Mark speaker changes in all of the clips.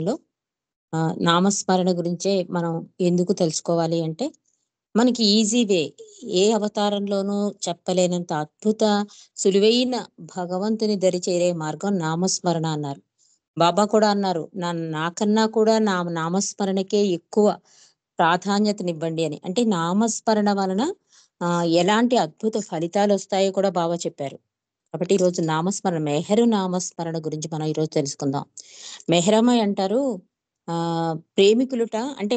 Speaker 1: లో నామస్మరణ గురించే మనం ఎందుకు తెలుసుకోవాలి అంటే, మనకి ఈజీ వే ఏ అవతారంలోనూ చెప్పలేనంత అద్భుత, సులువైన భగవంతుని దరి చేరే మార్గం నామస్మరణ అన్నారు. బాబా కూడా అన్నారు, నాకన్నా కూడా నా నామస్మరణకే ఎక్కువ ప్రాధాన్యతనివ్వండి అని. అంటే నామస్మరణ వలన ఎలాంటి అద్భుత ఫలితాలొస్తాయో కూడా బాబా చెప్పారు. కాబట్టి ఈరోజు నామస్మరణ, మెహరు నామస్మరణ గురించి మనం ఈరోజు తెలుసుకుందాం. మెహరమ్మాయి అంటారు, ప్రేమికులుట అంటే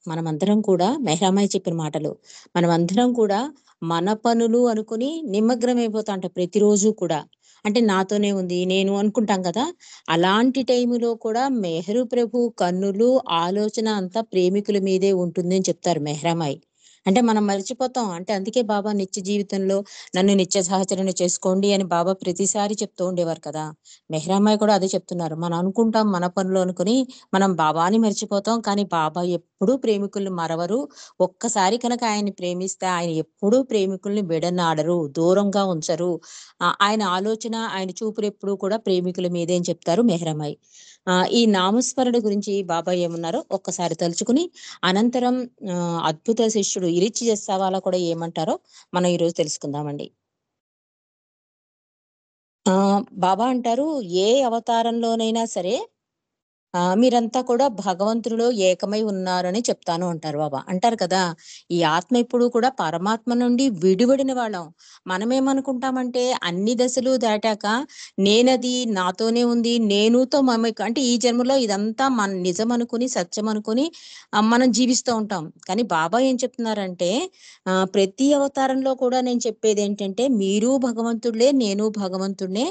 Speaker 1: మనమందరం కూడా మెహరమ్మాయి చెప్పిన మాటలు. మనమందరం కూడా మన పనులు అనుకుని నిమగ్నమైపోతాంట ప్రతిరోజు కూడా. అంటే నాతోనే ఉంది, నేను అనుకుంటాం కదా! అలాంటి టైములో కూడా మెహరు ప్రభు కన్నులు, ఆలోచన అంతా ప్రేమికుల మీదే ఉంటుంది అని చెప్తారు మెహరమ్మాయి. అంటే మనం మర్చిపోతాం. అంటే అందుకే బాబా నిత్య జీవితంలో నన్ను నిత్య సహచరణ చేసుకోండి అని బాబా ప్రతిసారి చెప్తూ ఉండేవారు కదా! మెహ్రామ్మాయి కూడా అదే చెప్తున్నారు. మనం అనుకుంటాం మన పనులు అనుకుని మనం బాబాని మర్చిపోతాం. కానీ బాబా ఎప్పుడూ ప్రేమికుల్ని మరవరు. ఒక్కసారి కనుక ఆయన్ని ప్రేమిస్తే ఆయన ఎప్పుడూ ప్రేమికుల్ని విడనాడరు, దూరంగా ఉంచరు. ఆయన ఆలోచన, ఆయన చూపులెప్పుడూ కూడా ప్రేమికుల మీదే అని చెప్తారు మెహ్రామ్మాయి. ఈ నామస్మరణ గురించి బాబా ఏమన్నారో ఒక్కసారి తలుచుకుని, అనంతరం అద్భుత శిష్యుడు ఇరిచ్చి జస్సావాలా కూడా ఏమంటారో మనం ఈరోజు తెలుసుకుందామండి. బాబా అంటారు, ఏ అవతారంలోనైనా సరే మీరంతా కూడా భగవంతుడిలో ఏకమై ఉన్నారని చెప్తాను అంటారు బాబా. అంటారు కదా! ఈ ఆత్మ ఎప్పుడూ కూడా పరమాత్మ నుండి విడివడిన వాళ్ళం. మనమేమనుకుంటామంటే అన్ని దశలు దాటాక నేనది, నాతోనే ఉంది, నేనుతో అంటే ఈ జన్మలో ఇదంతా నిజం అనుకుని, సత్యం అనుకుని మనం జీవిస్తూ ఉంటాం. కానీ బాబా ఏం చెప్తున్నారంటే, ప్రతి అవతారంలో కూడా నేను చెప్పేదేంటంటే, మీరు భగవంతుడిలే, నేను భగవంతుడినే.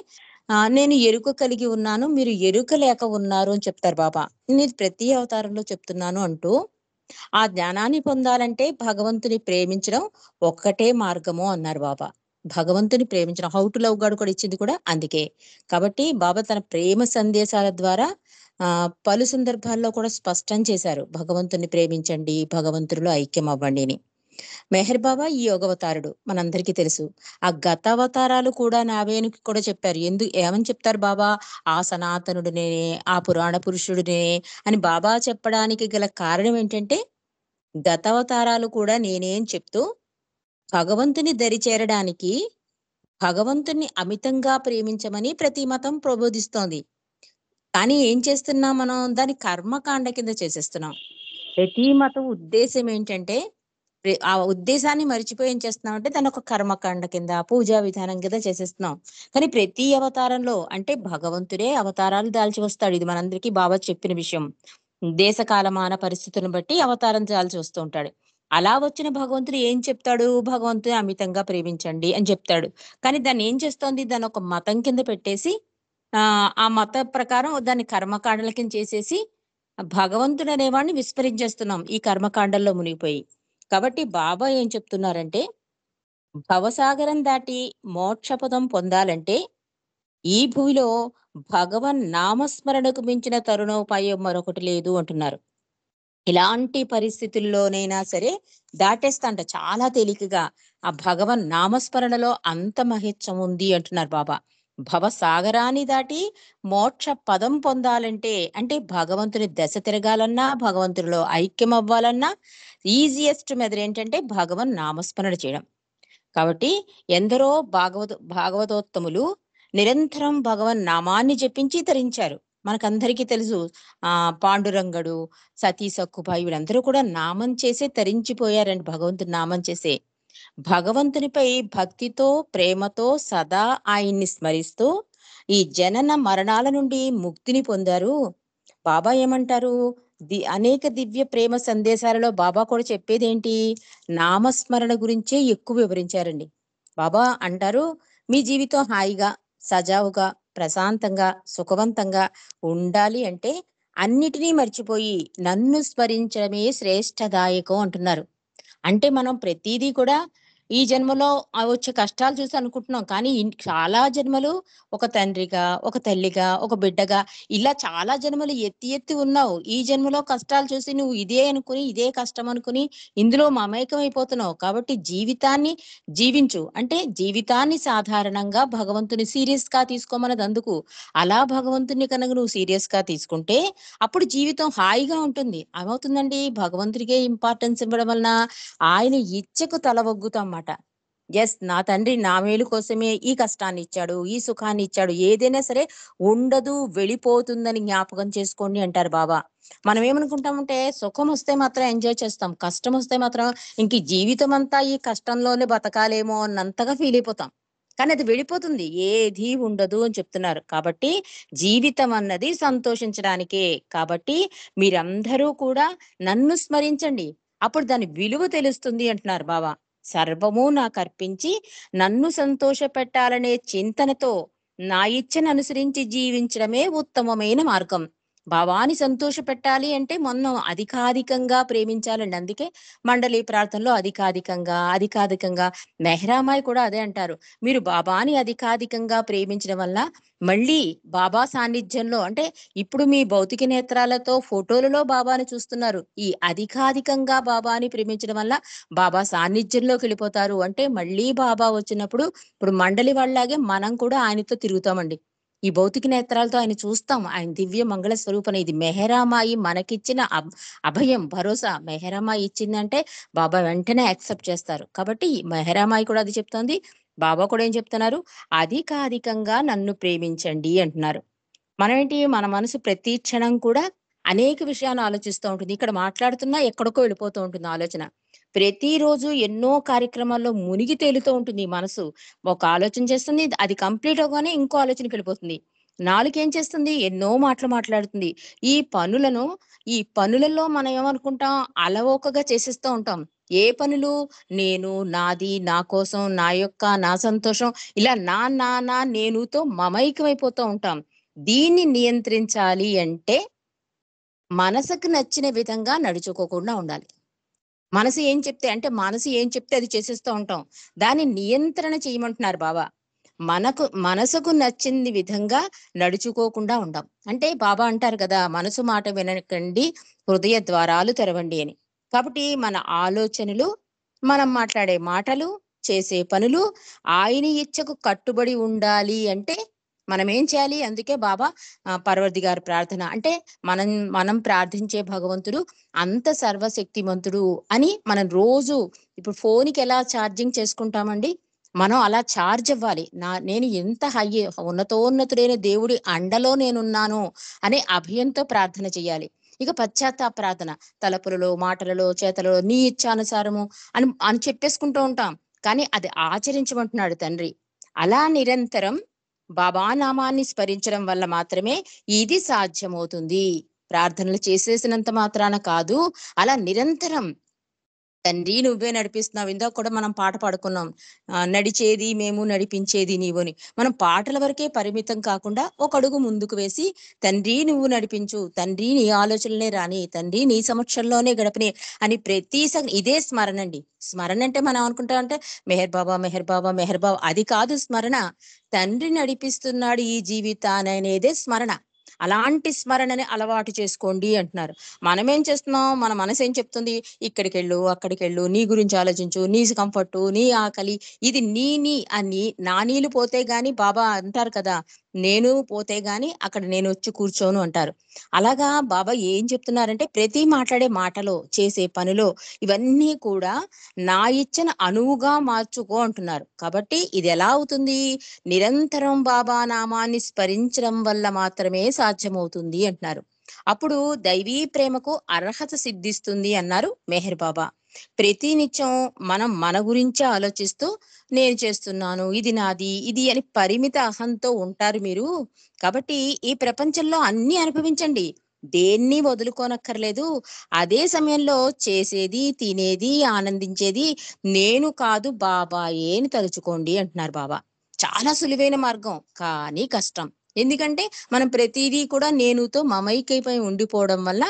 Speaker 1: నేను ఎరుక కలిగి ఉన్నాను, మీరు ఎరుక లేక ఉన్నారు అని చెప్తారు బాబా. నేను ప్రతి అవతారంలో చెప్తున్నాను అంటూ, ఆ జ్ఞానాన్ని పొందాలంటే భగవంతుని ప్రేమించడం ఒక్కటే మార్గము అన్నారు బాబా. భగవంతుని ప్రేమించడం, హౌ టు లవ్ గాడ్ కూడా ఇచ్చింది కూడా అందుకే. కాబట్టి బాబా తన ప్రేమ సందేశాల ద్వారా పలు సందర్భాల్లో కూడా స్పష్టం చేశారు. భగవంతుని ప్రేమించండి, భగవంతుడిలో ఐక్యం అవ్వండి అని. మెహర్ బాబా ఈ యోగవతారుడు మనందరికీ తెలుసు. ఆ గత అవతారాలు కూడా నావే అని కూడా చెప్పారు. ఏమని చెప్తారు బాబా? ఆ సనాతనుడు నేనే, ఆ పురాణ పురుషుడు నేనే అని బాబా చెప్పడానికి గల కారణం ఏంటంటే, గత అవతారాలు కూడా నేనే అని చెప్తూ, భగవంతుని దరి చేరడానికి భగవంతుణ్ణి అమితంగా ప్రేమించమని ప్రతి మతం ప్రబోధిస్తోంది. కానీ ఏం చేస్తున్నాం మనం? దాన్ని కర్మకాండ కింద చేసేస్తున్నాం. ప్రతి మతం ఉద్దేశ్యం ఏంటంటే, ఆ ఉద్దేశాన్ని మరిచిపోయి ఏం చేస్తున్నామంటే దాన్నొక కర్మకాండ కింద, పూజా విధానం కింద చేసేస్తున్నాం. కానీ ప్రతి అవతారంలో అంటే భగవంతుడే అవతారాలు దాల్చి వస్తాడు. ఇది మనందరికీ బాబా చెప్పిన విషయం. దేశ కాలమాన పరిస్థితులను బట్టి అవతారం దాల్చి వస్తూ ఉంటాడు. అలా వచ్చిన భగవంతుడు ఏం చెప్తాడు? భగవంతుని అమితంగా ప్రేమించండి అని చెప్తాడు. కానీ దాన్ని ఏం చేస్తోంది? దాన్నొక మతం కింద పెట్టేసి, ఆ మత ప్రకారం దాన్ని కర్మకాండల కింద చేసేసి, భగవంతుడనేవాడిని విస్మరించేస్తున్నాం ఈ కర్మకాండల్లో మునిగిపోయి. కాబట్టి బాబా ఏం చెప్తున్నారంటే, భవసాగరం దాటి మోక్షపదం పొందాలంటే, ఈ భూమిలో భగవన్ నామస్మరణకు మించిన తరుణోపాయం మరొకటి లేదు అంటున్నారు. ఇలాంటి పరిస్థితుల్లోనైనా సరే దాటేస్తాంట చాలా తేలికగా. ఆ భగవన్ నామస్మరణలో అంత మహత్యం ఉంది అంటున్నారు బాబా. భవసాగరాన్ని దాటి మోక్ష పదం పొందాలంటే, అంటే భగవంతుని దశ తిరగాలన్నా, భగవంతునిలో ఐక్యం అవ్వాలన్నా ఈజియెస్ట్ మెథడ్ ఏంటంటే భగవన్ నామస్మరణ చేయడం. కాబట్టి ఎందరో భాగవతోత్తములు నిరంతరం భగవన్ నామాన్ని జపించి తరించారు. మనకందరికీ తెలుసు. పాండురంగడు, సతీ సక్కుబాయి వీళ్ళందరూ కూడా నామం చేసే తరించిపోయారండి, భగవంతుని నామం చేసే. భగవంతునిపై భక్తితో, ప్రేమతో సదా ఆయన్ని స్మరిస్తూ ఈ జనన మరణాల నుండి ముక్తిని పొందారు. బాబా ఏమంటారు? అనేక దివ్య ప్రేమ సందేశాలలో బాబా కూడా చెప్పేదేంటి? నామస్మరణ గురించే ఎక్కువ వివరించారండి. బాబా అంటారు, మీ జీవితం హాయిగా, సజావుగా, ప్రశాంతంగా, సుఖవంతంగా ఉండాలి అంటే అన్నిటినీ మర్చిపోయి నన్ను స్మరించడమే శ్రేష్టదాయకం అంటున్నారు. అంటే మనం ప్రతీదీ కూడా ఈ జన్మలో వచ్చే కష్టాలు చూసి అనుకుంటున్నాం. కానీ చాలా జన్మలు ఒక తండ్రిగా, ఒక తల్లిగా, ఒక బిడ్డగా ఇలా చాలా జన్మలు ఎత్తి ఎత్తి ఉన్నావు. ఈ జన్మలో కష్టాలు చూసి నువ్వు ఇదే అనుకుని, ఇదే కష్టం అనుకుని ఇందులో మమేకమైపోతున్నావు. కాబట్టి జీవితాన్ని జీవించు. అంటే జీవితాన్ని సాధారణంగా భగవంతుని సీరియస్‌గా తీసుకోమన్నదందుకు. అలా భగవంతుడిని కనుక నువ్వు సీరియస్‌గా తీసుకుంటే అప్పుడు జీవితం హాయిగా ఉంటుంది. ఏమవుతుందండి భగవంతుడికే ఇంపార్టెన్స్ ఇవ్వడం వలన ఆయన ఇచ్చకు తల ఒగ్గుతాంమాట. యెస్. నా తండ్రి నా మేలు కోసమే ఈ కష్టాన్నిచ్చాడు, ఈ సుఖాన్నిచ్చాడు. ఏదైనా సరే ఉండదు, వెళ్ళిపోతుందని జ్ఞాపకం చేసుకోండి అంటారు బాబా. మనం ఏమనుకుంటామంటే సుఖమొస్తే మాత్రం ఎంజాయ్ చేస్తాం. కష్టమొస్తే మాత్రం ఇంక ఈ జీవితమంతా ఈ కష్టంలోనే బతకాలేమో అన్నంతగా ఫీలయిపోతాం. కానీ అది వెళ్ళిపోతుంది. ఏది ఉండదు అని చెప్తున్నారు. కాబట్టి జీవితం అన్నది సంతోషించడానికే. కాబట్టి మీరందరూ కూడా నన్ను స్మరించండి. అప్పుడు దాని విలువ తెలుస్తుంది అంటున్నారు బావ. సర్వము నాకర్పించి నన్ను సంతోషపెట్టాలనే చింతనతో నా ఇచ్చను అనుసరించి జీవించడమే ఉత్తమమైన మార్గం. భావాన్ని సంతోషపెట్టాలి అంటే మనం అధికాధికంగా ప్రేమించాలండి. అందుకే మండలి ప్రార్థనలో అధికాధికంగా మెహ్రామాయి కూడా అదే అంటారు. మీరు బాబాని అధికాధికంగా ప్రేమించడం వల్ల మళ్ళీ బాబా సాన్నిధ్యంలో అంటే ఇప్పుడు మీ భౌతిక నేత్రాలతో ఫోటోలలో బాబాని చూస్తున్నారు. ఈ అధికాధికంగా బాబాని ప్రేమించడం వల్ల బాబా సాన్నిధ్యంలోకెళ్ళిపోతారు. అంటే మళ్ళీ బాబా వచ్చినప్పుడు ఇప్పుడు మండలి వాళ్ళలాగే మనం కూడా ఆయనతో తిరుగుతామండి. ఈ భౌతిక నేత్రాలతో ఆయన చూస్తాం. ఆయన దివ్య మంగళ స్వరూపం ఇది మెహరామాయి మనకిచ్చిన అభయం, భరోసా. మెహరామాయి ఇచ్చిందంటే బాబా వెంటనే యాక్సెప్ట్ చేస్తారు. కాబట్టి మెహరామాయి కూడా అది చెప్తోంది. బాబా కూడా ఏం చెప్తున్నారు? అధికాధికంగా నన్ను ప్రేమించండి అంటున్నారు. మనమేంటి మన మనసు ప్రతి క్షణం కూడా అనేక విషయాలు ఆలోచిస్తూ ఉంటుంది. ఇక్కడ మాట్లాడుతున్నా ఎక్కడికో వెళ్ళిపోతూ ఉంటుంది ఆలోచన. ప్రతిరోజు ఎన్నో కార్యక్రమాల్లో మునిగి తేలుతూ ఉంటుంది ఈ మనసు. ఒక ఆలోచన చేస్తుంది. అది కంప్లీట్ అవ్వగానే ఇంకో ఆలోచనకెళ్ళిపోతుంది. నాలుకేం చేస్తుంది? ఎన్నో మాటలు మాట్లాడుతుంది. ఈ పనులను ఈ పనులలో మనం ఏమనుకుంటాం? అలవోకగా చేసేస్తూ ఉంటాం. ఏ పనులు? నేను, నాది, నా కోసం, నా సంతోషం ఇలా నా నేనుతో మమైకమైపోతూ ఉంటాం. దీన్ని నియంత్రించాలి అంటే, మనసుకు నచ్చిన విధంగా నడుచుకోకుండా ఉండాలి. మనసు ఏం చెప్తే అది చేసేస్తూ ఉంటాం. దాన్ని నియంత్రణ చేయమంటున్నారు బాబా. మనసుకు నచ్చింది విధంగా నడుచుకోకుండా ఉండం. అంటే బాబా అంటారు కదా! మనసు మాట వినకండి, హృదయ ద్వారాలు తెరవండి అని. కాబట్టి మన ఆలోచనలు, మనం మాట్లాడే మాటలు, చేసే పనులు ఆయన ఇచ్చకు కట్టుబడి ఉండాలి అంటే మనమేం చేయాలి? అందుకే బాబా పరవర్దిగారి ప్రార్థన అంటే మనం మనం ప్రార్థించే భగవంతుడు అంత సర్వశక్తిమంతుడు అని మనం రోజు ఇప్పుడు ఫోన్‌కి ఎలా ఛార్జింగ్ చేసుకుంటామండి? మనం అలా చార్జ్ అవ్వాలి. నేను ఎంత ఉన్నతోన్నతుడైన దేవుడి అండలో నేనున్నాను అనే అభయంతో ప్రార్థన చేయాలి. ఇక పశ్చాత్తాప ప్రార్థన తలపులలో, మాటలలో, చేతలలో నీ ఇచ్ఛానుసారము అని చెప్పేసుకుంటూ ఉంటాం. కానీ అది ఆచరించమంటున్నాడు తండ్రి. అలా నిరంతరం బాబా నామాన్ని స్మరించడం వల్ల మాత్రమే ఇది సాధ్యమవుతుంది. ప్రార్థనలు చేసేసినంత మాత్రాన కాదు. అలా నిరంతరం తండ్రి నువ్వే నడిపిస్తున్నావు. ఇందాక కూడా మనం పాట పాడుకున్నాం. నడిచేది మేము నడిపించేది నీవని. మనం పాటల వరకే పరిమితం కాకుండా ఒక అడుగు ముందుకు వేసి తండ్రి నువ్వు నడిపించు. తండ్రి నీ ఆలోచనలే రాని. తండ్రి నీ సమక్షంలోనే గడపని అని ఇదే స్మరణండి. స్మరణ అంటే మనం అనుకుంటామంటే మెహర్ బాబా, మెహర్ బాబా, మెహర్ బాబా అది కాదు స్మరణ. తండ్రి నడిపిస్తున్నాడు ఈ జీవితాననేదే స్మరణ. అలాంటి స్మరణని అలవాటు చేసుకోండి అంటున్నారు. మనమేం చేస్తున్నాం? మన మనసేం చెప్తుంది? ఇక్కడికెళ్ళు, అక్కడికెళ్ళు, నీ గురించి ఆలోచించు, నీ కంఫర్టు, నీ ఆకలి, ఇది నా నీళ్ళు పోతే గాని బాబా అంటారు కదా! నేను పోతే గాని అక్కడ నేనొచ్చి కూర్చోను అంటారు. అలాగా బాబా ఏం చెప్తున్నారంటే ప్రతి మాట్లాడే మాటలో, చేసే పనిలో ఇవన్నీ కూడా నా ఇచ్చిన అణువుగా మార్చుకో అంటున్నారు. కాబట్టి ఇదెలా అవుతుంది? నిరంతరం బాబా నామాన్ని స్మరించడం వల్ల మాత్రమే సాధ్యమవుతుంది అంటున్నారు. అప్పుడు దైవీ ప్రేమకు అర్హత సిద్ధిస్తుంది అన్నారు మెహర్ బాబా. ప్రతి నిత్యం మనం మన గురించే ఆలోచిస్తూ నేను చేస్తున్నాను, ఇది నాది, ఇది అని పరిమిత అహంతో ఉంటారు మీరు. కాబట్టి ఈ ప్రపంచంలో అన్నీ అనుభవించండి. దేన్ని వదులుకోనక్కర్లేదు. అదే సమయంలో చేసేది, తినేది, ఆనందించేది నేను కాదు బాబాయే అని తలుచుకోండి అంటున్నారు బాబా. చాలా సులువైన మార్గం. కానీ కష్టం. ఎందుకంటే మనం ప్రతీదీ కూడా నేనుతో మమైకైపోయి ఉండిపోవడం వల్ల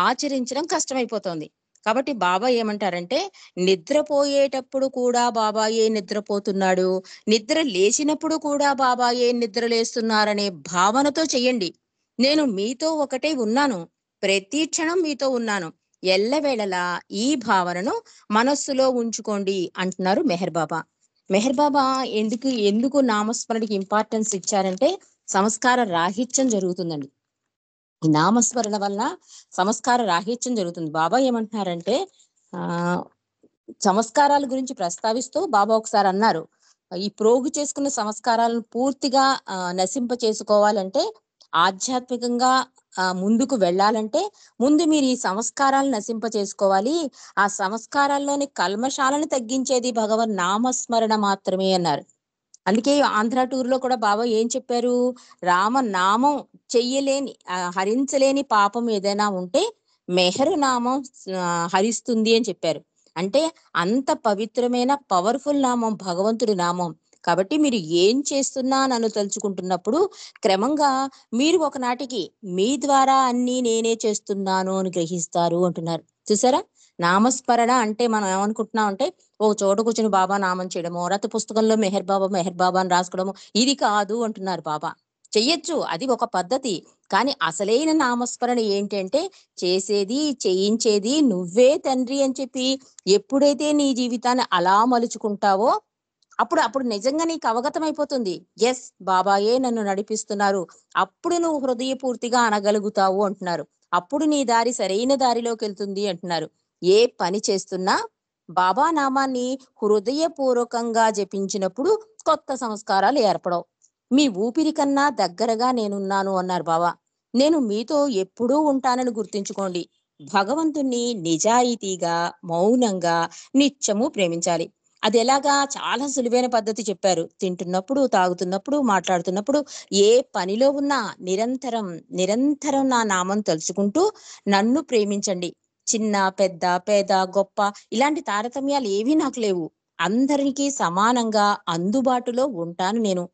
Speaker 1: ఆచరించడం కష్టమైపోతోంది. కాబట్టి బాబా ఏమంటారంటే, నిద్రపోయేటప్పుడు కూడా బాబాయే నిద్రపోతున్నాడు. నిద్ర లేచినప్పుడు కూడా బాబాయే నిద్ర లేస్తున్నారనే భావనతో చెయ్యండి. నేను మీతో ఒకటే ఉన్నాను. ప్రతి క్షణం మీతో ఉన్నాను. ఎల్లవేళలా ఈ భావనను మనస్సులో ఉంచుకోండి అంటున్నారు మెహర్ బాబా. మెహర్ బాబా ఎందుకు నామస్మరణకి ఇంపార్టెన్స్ ఇచ్చారంటే, సంస్కార రాహిత్యం జరుగుతుందండి. ఈ నామస్మరణ వల్ల సంస్కార రాహిత్యం జరుగుతుంది. బాబా ఏమంటున్నారంటే, ఆహ్, సంస్కారాల గురించి ప్రస్తావిస్తూ బాబా ఒకసారి అన్నారు. ఈ ప్రోగు చేసుకున్న సంస్కారాలను పూర్తిగా నశింప చేసుకోవాలంటే, ఆధ్యాత్మికంగా ముందుకు వెళ్ళాలంటే, ముందు మీరు ఈ సంస్కారాలను నశింప చేసుకోవాలి. ఆ సంస్కారాల్లోని కల్మషాలను తగ్గించేది భగవన్ నామస్మరణ మాత్రమే అన్నారు. అందుకే ఆంధ్ర టూర్‌లో కూడా బాబా ఏం చెప్పారు? రామనామం హరించలేని పాపం ఏదైనా ఉంటే మెహరు నామం హరిస్తుంది అని చెప్పారు. అంటే అంత పవిత్రమైన పవర్‌ఫుల్ నామం భగవంతుడి నామం. కాబట్టి మీరు ఏం చేస్తున్నా నన్ను తలుచుకుంటున్నప్పుడు క్రమంగా మీరు ఒకనాటికి మీ ద్వారా అన్నీ నేనే చేస్తున్నాను అని గ్రహిస్తారు అంటున్నారు. చూసారా? నామస్మరణ అంటే మనం ఏమనుకుంటున్నాం అంటే ఒక చోట కూర్చొని బాబా నామం చేయడమో, లేతే పుస్తకంలో మెహర్ బాబా అని రాసుకోవడమో, ఇది కాదు అంటున్నారు బాబా. చెయ్యొచ్చు. అది ఒక పద్ధతి. కానీ అసలైన నామస్మరణ ఏంటంటే, చేసేది, చేయించేది నువ్వే తండ్రి అని చెప్పి ఎప్పుడైతే నీ జీవితాన్ని అలా మలుచుకుంటావో, అప్పుడు నిజంగా నీకు అవగతమైపోతుంది. యెస్! బాబాయే నన్ను నడిపిస్తున్నారు. అప్పుడు నువ్వు హృదయపూర్తిగా అనగలుగుతావు అంటున్నారు. అప్పుడు నీ దారి సరైన దారిలోకెళ్తుంది అంటున్నారు. ఏ పని చేస్తున్నా బాబా నామాన్ని హృదయపూర్వకంగా జపించినప్పుడు కొత్త సంస్కారాలు ఏర్పడవు. మీ ఊపిరి కన్నా దగ్గరగా నేనున్నాను అన్నారు బాబా. నేను మీతో ఎప్పుడూ ఉంటానని గుర్తుంచుకోండి. భగవంతుణ్ణి నిజాయితీగా, మౌనంగా, నిత్యము ప్రేమించాలి. అదెలాగా? చాలా సులువైన పద్ధతి చెప్పారు. తింటున్నప్పుడు, తాగుతున్నప్పుడు, మాట్లాడుతున్నప్పుడు, ఏ పనిలో ఉన్నా నిరంతరం నా నామం తలుచుకుంటూ నన్ను ప్రేమించండి. చిన్న, పెద్ద, పేద, గొప్ప ఇలాంటి తారతమ్యాలు ఏవీ నాకు లేవు. అందరికి సమానంగా అందుబాటులో ఉంటాను నేను.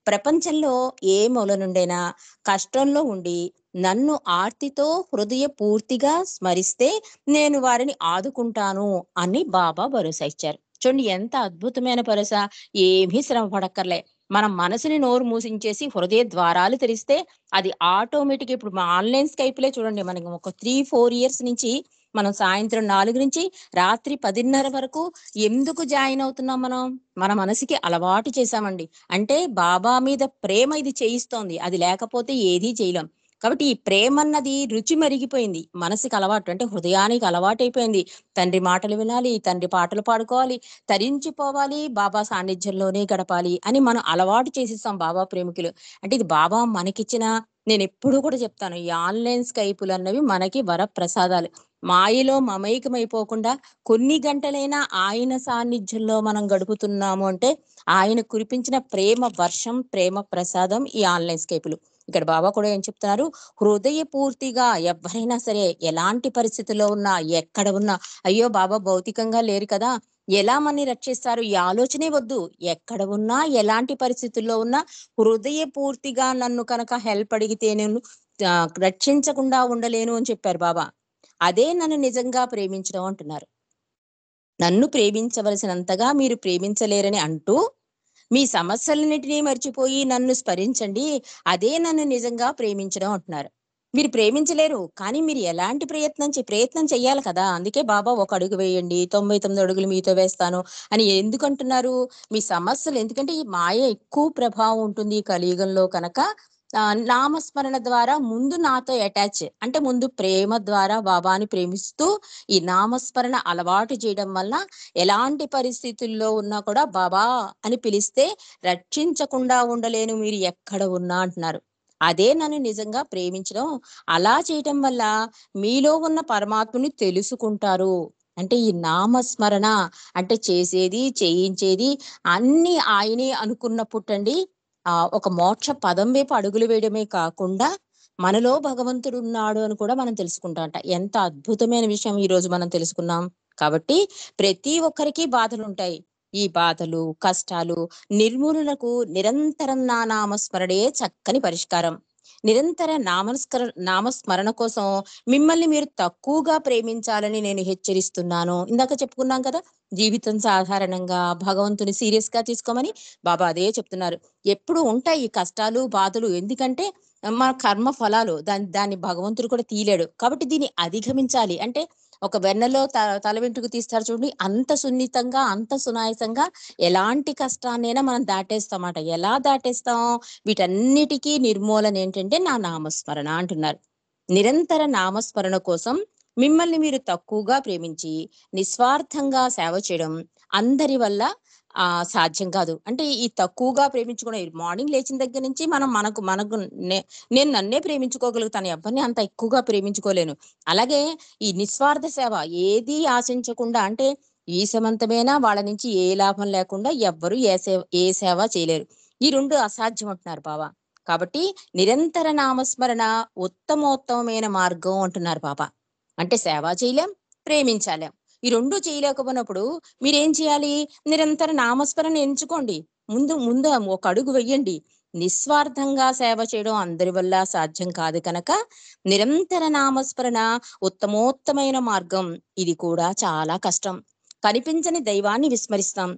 Speaker 1: ప్రపంచంలో ఏ మూల నుండైనా కష్టంలో ఉండి నన్ను ఆర్తితో హృదయపూర్తిగా స్మరిస్తే నేను వారిని ఆదుకుంటాను అని బాబా భరోసా ఇచ్చారు. చూడండి ఎంత అద్భుతమైన భరోసా! ఏమీ శ్రమ పడక్కర్లే. మన మనసుని నోరు మూసించేసి హృదయ ద్వారాలు తెరిస్తే అది ఆటోమేటిక్‌గా ఇప్పుడు మా ఆన్‌లైన్ స్కైప్‌లే చూడండి మనకి ఒక 3, 4 ఇయర్స్ నుంచి మనం సాయంత్రం 4 నుంచి రాత్రి 10:30 వరకు ఎందుకు జాయిన్ అవుతున్నాం మనం? మన మనసుకి అలవాటు చేశామండి. అంటే బాబా మీద ప్రేమ ఇది చేయిస్తోంది. అది లేకపోతే ఏదీ చేయలేం. కాబట్టి ఈ ప్రేమన్నది రుచి మరిగిపోయింది. మనసుకి అలవాటు అంటే హృదయానికి అలవాటైపోయింది. తండ్రి మాటలు వినాలి, తండ్రి పాటలు పాడుకోవాలి, తరించిపోవాలి, బాబా సాన్నిధ్యంలోనే గడపాలి అని మనం అలవాటు చేసేసాం బాబా ప్రేమికులు. అంటే ఇది బాబా మనకిచ్చిన నేనెప్పుడూ కూడా చెప్తాను. ఈ ఆన్‌లైన్ స్కైపులన్నవి మనకి వరప్రసాదాలు. మాయలో మమైకమైపోకుండా కొన్ని గంటలైనా ఆయన సాన్నిధ్యంలో మనం గడుపుతున్నాము అంటే, ఆయన కురిపించిన ప్రేమ వర్షం, ప్రేమ ప్రసాదం ఈ ఆన్‌లైన్ స్కేపులు. ఇక్కడ బాబా కూడా ఏం చెప్తున్నారు, హృదయపూర్తిగా ఎవ్వరైనా సరే, ఎలాంటి పరిస్థితిలో ఉన్నా, ఎక్కడ ఉన్నా, అయ్యో! బాబా భౌతికంగా లేరు కదా! ఎలా మనని రక్షిస్తారు? ఈ ఆలోచనే వద్దు. ఎక్కడ ఉన్నా, ఎలాంటి పరిస్థితుల్లో ఉన్నా, హృదయపూర్తిగా నన్ను కనుక హెల్ప్ అడిగితే నేను రక్షించకుండా ఉండలేను అని చెప్పారు బాబా. అదే నన్ను నిజంగా ప్రేమించడం అంటున్నారు. నన్ను ప్రేమించవలసినంతగా మీరు ప్రేమించలేరని అంటూ, మీ సమస్యలన్నిటిని మర్చిపోయి నన్ను స్మరించండి. అదే నన్ను నిజంగా ప్రేమించడం అంటున్నారు. మీరు ప్రేమించలేరు. కానీ మీరు ఎలాంటి ప్రయత్నం చెయ్యాలి కదా! అందుకే బాబా ఒక అడుగు వేయండి, 99 అడుగులు మీతో వేస్తాను అని ఎందుకంటున్నారు? మీ సమస్యలు ఎందుకంటే ఈ మాయ ఎక్కువ ప్రభావం ఉంటుంది ఈ కలియుగంలో కనుక నామస్మరణ ద్వారా ముందు నాతో అటాచ్ అంటే ముందు ప్రేమ ద్వారా బాబాని ప్రేమిస్తూ ఈ నామస్మరణ అలవాటు చేయడం వల్ల ఎలాంటి పరిస్థితుల్లో ఉన్నా కూడా బాబా అని పిలిస్తే రక్షించకుండా ఉండలేను మీరు ఎక్కడ ఉన్నా అంటున్నారు. అదే నన్ను నిజంగా ప్రేమించడం. అలా చేయటం వల్ల మీలో ఉన్న పరమాత్మని తెలుసుకుంటారు. అంటే ఈ నామస్మరణ అంటే చేసేది, చేయించేది అన్నీ ఆయనే అనుకున్నప్పుటండి ఒక మోక్ష పదం వైపు అడుగులు వేయడమే కాకుండా మనలో భగవంతుడున్నాడు అని కూడా మనం తెలుసుకుంటాంట. ఎంత అద్భుతమైన విషయం ఈరోజు మనం తెలుసుకున్నాం. కాబట్టి ప్రతి ఒక్కరికి బాధలుంటాయి. ఈ బాధలు, కష్టాలు నిర్మూలనకు నిరంతరం నా నామస్మరణే చక్కని పరిష్కారం. నిరంతర నామస్మరణ కోసం మిమ్మల్ని మీరు తక్కువగా ప్రేమించాలని నేను హెచ్చరిస్తున్నాను. ఇందాక చెప్పుకున్నాం కదా! జీవితం సాధారణంగా భగవంతుని సీరియస్‌గా తీసుకోమని బాబా అదే చెప్తున్నారు. ఎప్పుడు ఉంటాయి ఈ కష్టాలు, బాధలు. ఎందుకంటే మన కర్మ ఫలాలు. దాన్ని భగవంతుడు కూడా తీయలేడు. కాబట్టి దీన్ని అధిగమించాలి. అంటే ఒక వెన్నలో తల వెంట్రుక తీస్తారు చూడండి. అంత సున్నితంగా, అంత సునాయాసంగా ఎలాంటి కష్టాన్నైనా మనం దాటేస్తామాట. ఎలా దాటేస్తాం? వీటన్నిటికీ నిర్మూలన ఏంటంటే నా నామస్మరణ అంటున్నారు. నిరంతర నామస్మరణ కోసం మిమ్మల్ని మీరు తక్కువగా ప్రేమించి నిస్వార్థంగా సేవ చేయడం అందరి వల్ల సాధ్యం కాదు. అంటే ఈ తక్కువగా ప్రేమించుకోవడం మార్నింగ్ లేచిన దగ్గర నుంచి మనం మనకు మనకు నేను నన్నే ప్రేమించుకోగలుగుతాను. ఎవరిని అంత ఎక్కువగా ప్రేమించుకోలేను. అలాగే ఈ నిస్వార్థ సేవ ఏది ఆశించకుండా అంటే ఈ సమంతమేనా వాళ్ళ నుంచి ఏ లాభం లేకుండా ఎవ్వరు ఏ సేవ చేయలేరు. ఈ 2 అసాధ్యం అంటున్నారు బాబా. కాబట్టి నిరంతర నామస్మరణ ఉత్తమోత్తమైన మార్గం అంటున్నారు బాబా. అంటే సేవ చేయలేం, ప్రేమించాలేం. ఈ 2 చేయలేకపోయినప్పుడు మీరేం చేయాలి? నిరంతర నామస్మరణ ఎంచుకోండి. ముందు ముందు ఒక అడుగు వెయ్యండి. నిస్వార్థంగా సేవ చేయడం అందరి వల్ల సాధ్యం కాదు కనుక నిరంతర నామస్మరణ ఉత్తమోత్తమైన మార్గం. ఇది కూడా చాలా కష్టం. కనిపించని దైవాన్ని విస్మరిస్తాం.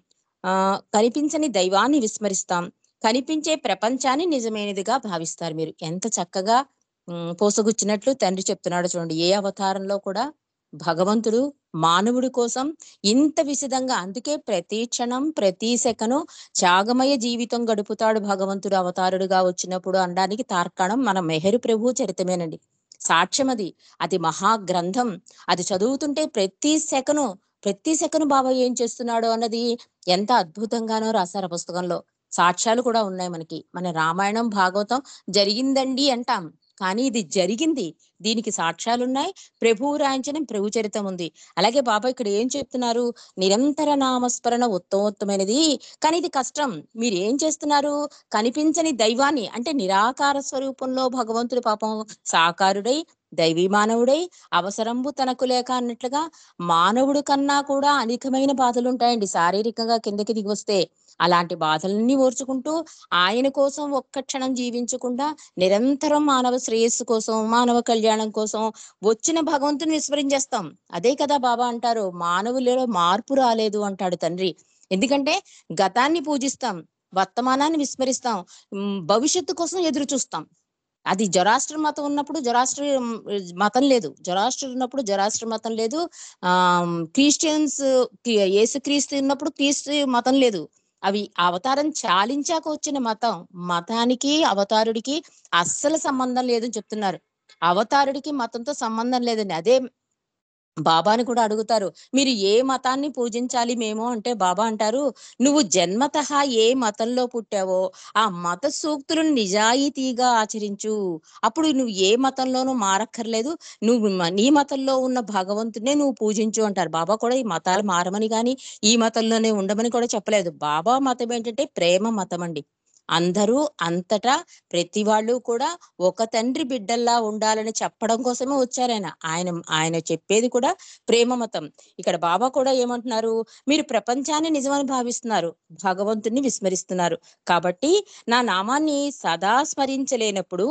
Speaker 1: కనిపించని దైవాన్ని విస్మరిస్తాం. కనిపించే ప్రపంచాన్ని నిజమైనదిగా భావిస్తారు మీరు. ఎంత చక్కగా పూసగుచ్చినట్లు తండ్రి చెప్తున్నాడు చూడండి. ఏ అవతారంలో కూడా భగవంతుడు మానవుడి కోసం ఇంత విశదంగా అందుకే ప్రతి క్షణం, ప్రతి సెకను త్యాగమయ జీవితం గడుపుతాడు భగవంతుడు అవతారుడుగా వచ్చినప్పుడు అనడానికి తార్కాణం మన మెహరు ప్రభు చరితమేనండి. సాక్ష్యం అది. అది మహాగ్రంథం. అది చదువుతుంటే ప్రతి సెకను బాబా ఏం చేస్తున్నాడో అన్నది ఎంత అద్భుతంగానో రాశారు ఆ పుస్తకంలో. సాక్ష్యాలు కూడా ఉన్నాయి మనకి. మన రామాయణం, భాగవతం జరిగిందండి అంటాం. కానీ ఇది జరిగింది. దీనికి సాక్ష్యాలున్నాయి. ప్రభువు రాయించిన ప్రభు చరితం ఉంది. అలాగే బాబా ఇక్కడ ఏం చెప్తున్నారు? నిరంతర నామస్మరణ ఉత్తమోత్తమైనది. కానీ ఇది కష్టం. మీరేం చేస్తున్నారు? కనిపించని దైవాన్ని అంటే నిరాకార స్వరూపంలో భగవంతుడు పాపం సాకారుడై దైవీ మానవుడై అవసరంబు తనకు లేక అన్నట్లుగా మానవుడి కన్నా కూడా అధికమైన బాధలుంటాయండి శారీరకంగా కిందకి దిగి వస్తే. అలాంటి బాధలన్నీ ఓర్చుకుంటూ ఆయన కోసం ఒక్క క్షణం జీవించకుండా నిరంతరం మానవ శ్రేయస్సు కోసం, మానవ కళ్యాణం కోసం వచ్చిన భగవంతుని విస్మరించేస్తాం. అదే కదా బాబా అంటారు, మానవులలో మార్పు రాలేదు అంటాడు తండ్రి. ఎందుకంటే గతాన్ని పూజిస్తాం, వర్తమానాన్ని విస్మరిస్తాం, భవిష్యత్తు కోసం ఎదురు చూస్తాం. అది జొరాస్ట్ర మతం ఉన్నప్పుడు జొరాస్ట్ర మతం లేదు. జొరాస్ట్ర ఉన్నప్పుడు జొరాస్ట్ర మతం లేదు. క్రిస్టియన్స్ యేసుక్రీస్తు ఉన్నప్పుడు క్రీస్తు మతం లేదు. అవి అవతారం చాలించాక వచ్చిన మతం. మతానికి అవతారుడికి అస్సలు సంబంధం లేదని చెప్తున్నారు. అవతారుడికి మతంతో సంబంధం లేదండి. అదే బాబాని కూడా అడుగుతారు, మీరు ఏ మతాన్ని పూజించాలి మేము అంటే బాబా అంటారు, నువ్వు జన్మతః ఏ మతంలో పుట్టావో ఆ మత సూక్తులను నిజాయితీగా ఆచరించు. అప్పుడు నువ్వు ఏ మతంలోనూ మారక్కర్లేదు. నీ మతంలో ఉన్న భగవంతుడినే నువ్వు పూజించు అంటారు. బాబా కూడా ఈ మతాలు మారమని గాని ఈ మతంలోనే ఉండమని కూడా చెప్పలేదు. బాబా మతం ఏంటంటే ప్రేమ మతం అండి. అందరూ అంతటా ప్రతి వాళ్ళు కూడా ఒక తండ్రి బిడ్డల్లా ఉండాలని చెప్పడం కోసమే వచ్చారాయన. ఆయన ఆయన చెప్పేది కూడా ప్రేమ మతం. ఇక్కడ బాబా కూడా ఏమంటున్నారు, మీరు ప్రపంచాన్ని నిజమని భావిస్తున్నారు, భగవంతుణ్ణి విస్మరిస్తున్నారు. కాబట్టి నా నామాన్ని సదా స్మరించలేనప్పుడు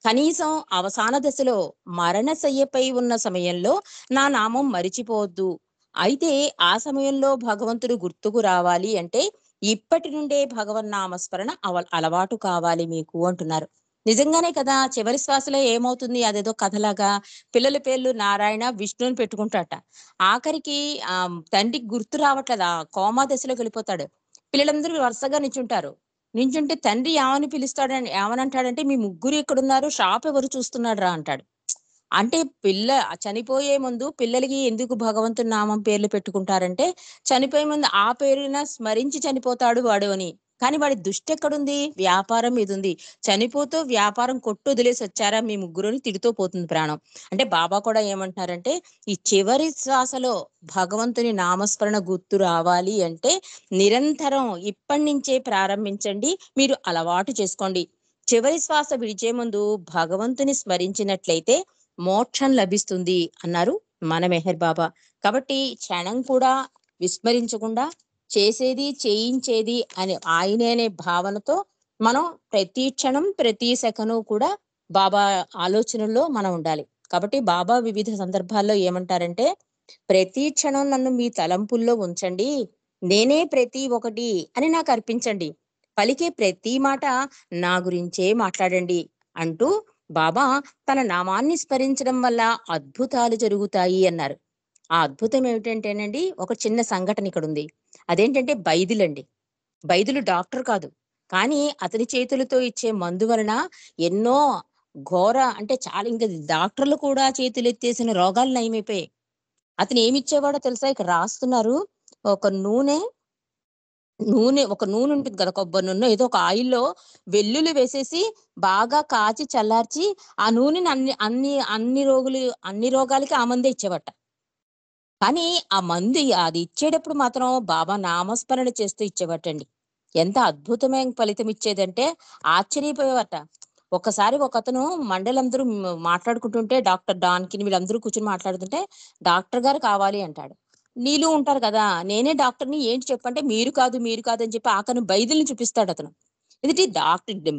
Speaker 1: కనీసం అవసాన దశలో మరణశయ్యపై ఉన్న సమయంలో నా నామం మరిచిపోవద్దు. అయితే ఆ సమయంలో భగవంతుడు గుర్తుకు రావాలి అంటే ఇప్పటి నుండే భగవన్నామస్మరణ అలవాటు కావాలి మీకు అంటున్నారు. నిజంగానే కదా, చివరి శ్వాసలో ఏమవుతుంది, అదేదో కథలాగా పిల్లల పేర్లు నారాయణ, విష్ణు అని పెట్టుకుంటాట. ఆఖరికి తండ్రికి గుర్తు రావట్లేదా, కోమా దశలోకి వెళ్ళిపోతాడు. పిల్లలందరూ వరుసగా నించుంటారు. నించుంటే తండ్రి ఏమనంటాడంటే మీ ముగ్గురు ఎక్కడున్నారు, షాప్ ఎవరు చూస్తున్నాడు రా అంటాడు. అంటే చనిపోయే ముందు పిల్లలకి ఎందుకు భగవంతుని నామం పేర్లు పెట్టుకుంటారంటే, చనిపోయే ముందు ఆ పేరున స్మరించి చనిపోతాడు వాడు అని. కానీ వాడి దృష్టెక్కడుంది? వ్యాపారం మీదుంది. చనిపోతూ వ్యాపారం కొట్టొదిలేసి వచ్చారా మీ ముగ్గురు అని తిడుతూ పోతుంది ప్రాణం. అంటే బాబా కూడా ఏమంటున్నారంటే, ఈ చివరి శ్వాసలో భగవంతుని నామస్మరణ గుర్తు రావాలి అంటే నిరంతరం ఇప్పటినుంచే ప్రారంభించండి. మీరు అలవాటు చేసుకోండి. చివరి శ్వాస విడిచే ముందు భగవంతుని స్మరించినట్లయితే మోక్షం లభిస్తుంది అన్నారు మన మెహర్ బాబా. కాబట్టి క్షణం కూడా విస్మరించకుండా చేసేది చేయించేది అని ఆయనే అనే భావనతో మనం ప్రతి క్షణం ప్రతి సెకను కూడా బాబా ఆలోచనల్లో మనం ఉండాలి. కాబట్టి బాబా వివిధ సందర్భాల్లో ఏమంటారంటే, "ప్రతి క్షణం నన్ను మీ తలంపుల్లో ఉంచండి. నేనే ప్రతి ఒకటి అని నాకు అర్పించండి. పలికే ప్రతి మాట నా గురించే మాట్లాడండి" అంటూ బాబా తన నామాన్ని స్మరించడం వల్ల అద్భుతాలు జరుగుతాయి అన్నారు. ఆ అద్భుతం ఏమిటంటేనండి, ఒక చిన్న సంఘటన ఇక్కడుంది. అదేంటంటే బైదిలండి. బైదులు డాక్టర్ కాదు. కానీ అతని చేతులతో ఇచ్చే మందు వలన ఎన్నో ఘోర అంటే చాలా ఇంక డాక్టర్లు కూడా చేతులెత్తేసిన రోగాలు నయమైపోయాయి. అతను ఏమిచ్చేవాడో తెలుసా? ఇక్కడ రాస్తున్నారు. ఒక ఒక నూనె ఉంటుంది కదా! కొబ్బరి నూనెో ఏదో ఒక ఆయిల్‌లో వెల్లుల్లి వేసేసి బాగా కాచి చల్లార్చి ఆ నూనెని అన్ని రోగాలకి ఆ మందే ఇచ్చేవాట. కానీ ఆ మందు అది ఇచ్చేటప్పుడు మాత్రం బాబా నామస్మరణ చేస్తూ ఇచ్చేవాటండి. ఎంత అద్భుతమైన ఫలితం ఇచ్చేదంటే ఆశ్చర్యపోయేవారట. ఒక్కసారి ఒకతను మండలందరూ మాట్లాడుకుంటుంటే డాక్టర్ డాన్‌కిని వీళ్ళందరూ కూర్చొని మాట్లాడుతుంటే డాక్టర్ గారు కావాలి అంటాడు. నీలు ఉంటారు కదా! నేనే డాక్టర్‌ని ఏంటి చెప్పంటే మీరు కాదు అని చెప్పి ఆఖరిన బైదిల్‌ని చూపిస్తాడతను. ఎదుటి